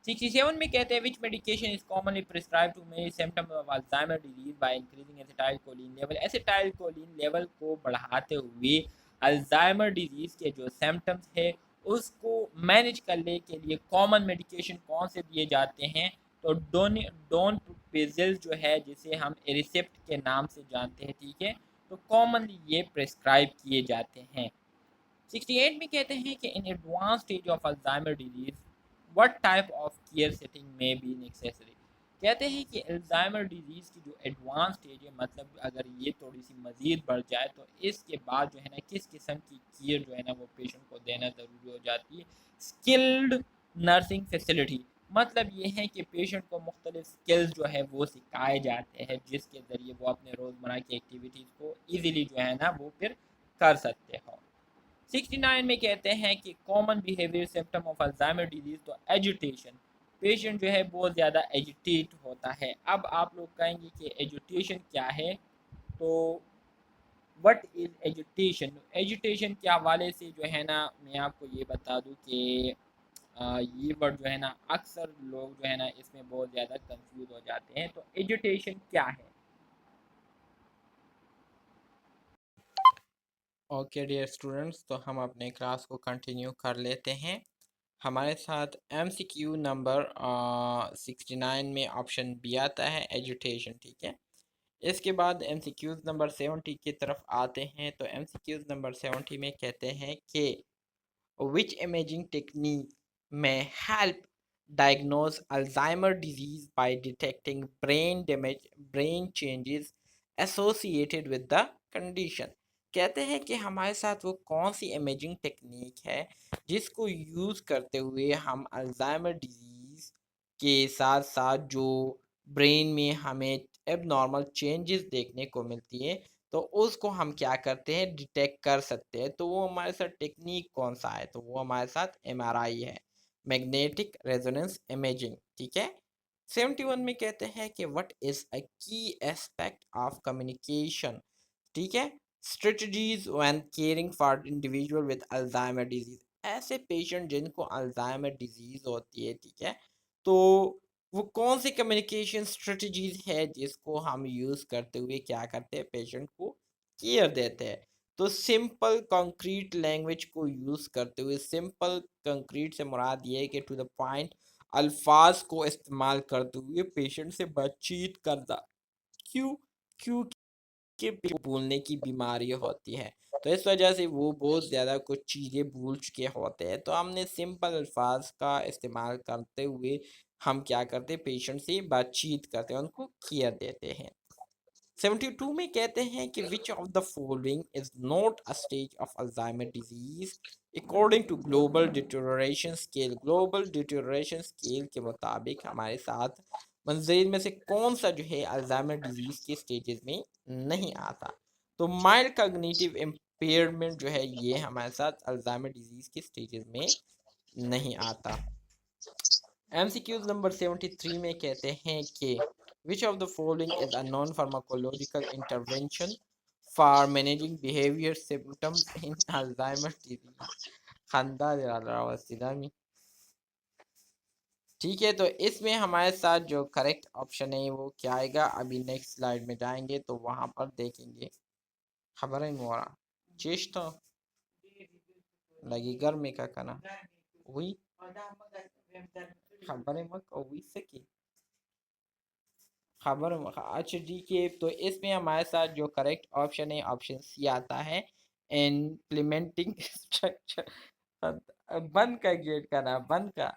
67 में कहते हैं which medication is commonly prescribe to many symptoms of Alzheimer disease by increasing acetylcholine level. Acetylcholine level को बढ़ाते हुए अल्जाइमर डिजीज के जो सिम्टम्स है उसको मैनेज करने के लिए कॉमन मेडिकेशन कौन से दिए जाते हैं, तो डोनपेजिल जो है जिसे हम एरिसेप्ट के नाम से जानते हैं, ठीक है, तो कॉमनली ये प्रिस्क्राइब किए जाते हैं। 68 में कहते हैं कि in advance stage of Alzheimer disease what type of care setting में बी नेसेसरी। कहते हैं कि अल्जाइमर डिजीज़ की जो एडवांस स्टेज है, मतलब अगर ये थोड़ी सी मज़ीद बढ़ जाए तो इसके बाद जो है ना किस किस्म की केयर जो है ना वो पेशेंट को देना ज़रूरी हो जाती है। स्किल्ड नर्सिंग फैसिलिटी, मतलब ये है कि पेशेंट को मुख्तलिफ स्किल्स जो है वो सिखाए जाते हैं जिसके ज़रिए वो अपने रोज़मर्रा की एक्टिविटीज़ को ईज़िली जो है ना वो फिर कर सकते हो। 69 में कहते हैं कि common behaviour symptom of Alzheimer disease, तो एजुटेशन, पेशेंट जो है बहुत ज़्यादा एजुटेट होता है। अब आप लोग कहेंगे कि एजुटेशन क्या है, तो व्हाट इज़ एजुटेशन। एजुटेशन के हवाले से जो है ना मैं आपको ये बता दूं कि ये वर्ड जो है ना अक्सर लोग जो है ना इसमें बहुत ज़्यादा कंफ्यूज हो जाते हैं। तो एजुटेशन क्या है। ओके डियर स्टूडेंट्स, तो हम अपने क्लास को कंटिन्यू कर लेते हैं। हमारे साथ MCQ नंबर 69 में ऑप्शन बी आता है एजुटेशन, ठीक है। इसके बाद MCQs नंबर 70 की तरफ आते हैं। तो MCQs नंबर 70 में कहते हैं कि which imaging technique may help diagnose Alzheimer disease by detecting brain damage, brain changes associated with the condition। कहते हैं कि हमारे साथ वो कौन सी इमेजिंग टेक्निक है जिसको यूज़ करते हुए हम अल्जाइमर डिजीज़ के साथ साथ जो ब्रेन में हमें एबनॉर्मल चेंजेस देखने को मिलती है तो उसको हम क्या करते हैं, डिटेक्ट कर सकते हैं। तो वो हमारे साथ टेक्निक कौन सा है, तो वो हमारे साथ MRI है, मैग्नेटिक रेजोनेंस इमेजिंग, ठीक है। 71 में कहते हैं कि व्हाट इज अ की एस्पेक्ट ऑफ कम्युनिकेशन, ठीक है, strategies when caring for individual with Alzheimer disease. ऐसे पेशेंट जिनको अल्जाइमर डिजीज होती है, ठीक है, तो वो कौन सी कम्युनिकेशन स्ट्रेटजीज है जिसको हम यूज़ करते हुए क्या करते हैं, पेशेंट को केयर देते हैं। तो सिंपल कंक्रीट लैंग्वेज को यूज़ करते हुए, सिंपल कंक्रीट से मुराद ये है कि टू द पॉइंट अल्फाज को इस्तेमाल करते हुए पेशेंट से बातचीत करना। क्यों? क्योंकि भूलने की बीमारी होती है, तो इस वजह से वो बहुत ज़्यादा कुछ चीज़ें भूल चुके होते हैं। तो हमने सिंपल अल्फाज का इस्तेमाल करते हुए हम क्या करते हैं, पेशेंट से बातचीत करते हैं, उनको केयर देते हैं। 72 में कहते हैं कि which of the following is not a stage of Alzheimer disease according to global deterioration scale. Global deterioration scale के मुताबिक हमारे साथ मंजीर में से कौन सा जो है अल्जाइमर डिजीज के स्टेजेस में नहीं आता। तो माइल्ड कॉग्निटिव इम्पेयरमेंट जो है ये हमारे साथ अल्जाइमर डिजीज के स्टेजेस में नहीं आता। MCQs नंबर 73 में कहते हैं कि which of the following is a non-pharmacological intervention for managing behavior symptoms in Alzheimer's disease। खंदा दिला रहा है सीधा में, ठीक है। तो इसमें हमारे साथ जो करेक्ट ऑप्शन है वो क्या आएगा, अभी नेक्स्ट स्लाइड में जाएंगे तो वहां पर देखेंगे। खबर है मोरा चेष्टा लगी गर्मी का कना हुई खबर है मक हुई सकी खबर। अच्छा ठीक है, तो इसमें हमारे साथ जो करेक्ट ऑप्शन है ऑप्शन सी आता है, इम्प्लीमेंटिंग स्ट्रक्चर। बंद का गेट का ना बंद का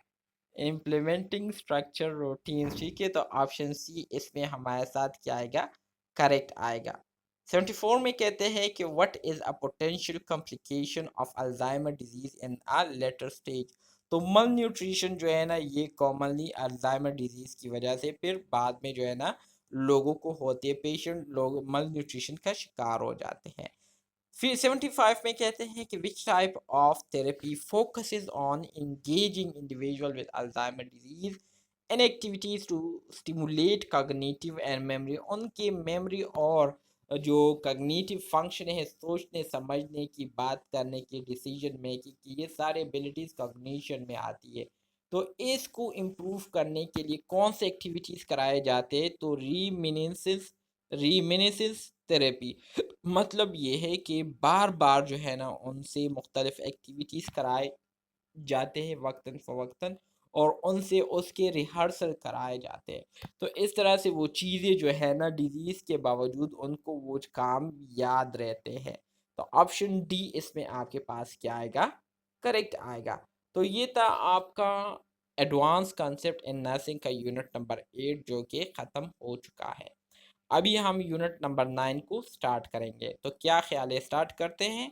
इम्प्लीमेंटिंग स्ट्रक्चर रूटीन, ठीक है। तो ऑप्शन सी इसमें हमारे साथ क्या आएगा, करेक्ट आएगा। 74 में कहते हैं कि what is a potential complication of Alzheimer disease in a later stage. तो मल न्यूट्रिशन जो है ना ये कॉमनली अल्जाइमर डिजीज की वजह से फिर बाद में जो है ना लोगों को होती है, पेशेंट लोग मल न्यूट्रिशन का शिकार हो जाते हैं। फिर 75 में कहते हैं कि which type of therapy focuses on engaging individual with Alzheimer disease and activities to stimulate cognitive and memory. उनके मेमोरी और जो कॉग्निटिव फंक्शन है, सोचने समझने की, बात करने की, डिसीजन मेकिंग की, ये सारे एबिलिटीज कॉग्निशन में आती है। तो इसको इम्प्रूव करने के लिए कौन से एक्टिविटीज़ कराए जाते हैं? तो रीमिनिसेंस थेरेपी मतलब ये है कि बार-बार जो है ना उनसे मुख्तलिफ एक्टिविटीज़ कराए जाते हैं वक़्तन फ़वक़्तन और उनसे उसके रिहर्सल कराए जाते हैं। तो इस तरह से वो चीज़ें जो है ना डिज़ीज़ के बावजूद उनको वो काम याद रहते हैं। तो ऑप्शन डी इसमें आपके पास क्या आएगा? करेक्ट आएगा। तो ये था आपका एडवांस कांसेप्ट इन नर्सिंग का यूनिट नंबर 8 जो कि ख़त्म हो चुका है। अभी हम यूनिट नंबर 9 को स्टार्ट करेंगे। तो क्या ख़्याल है स्टार्ट करते हैं?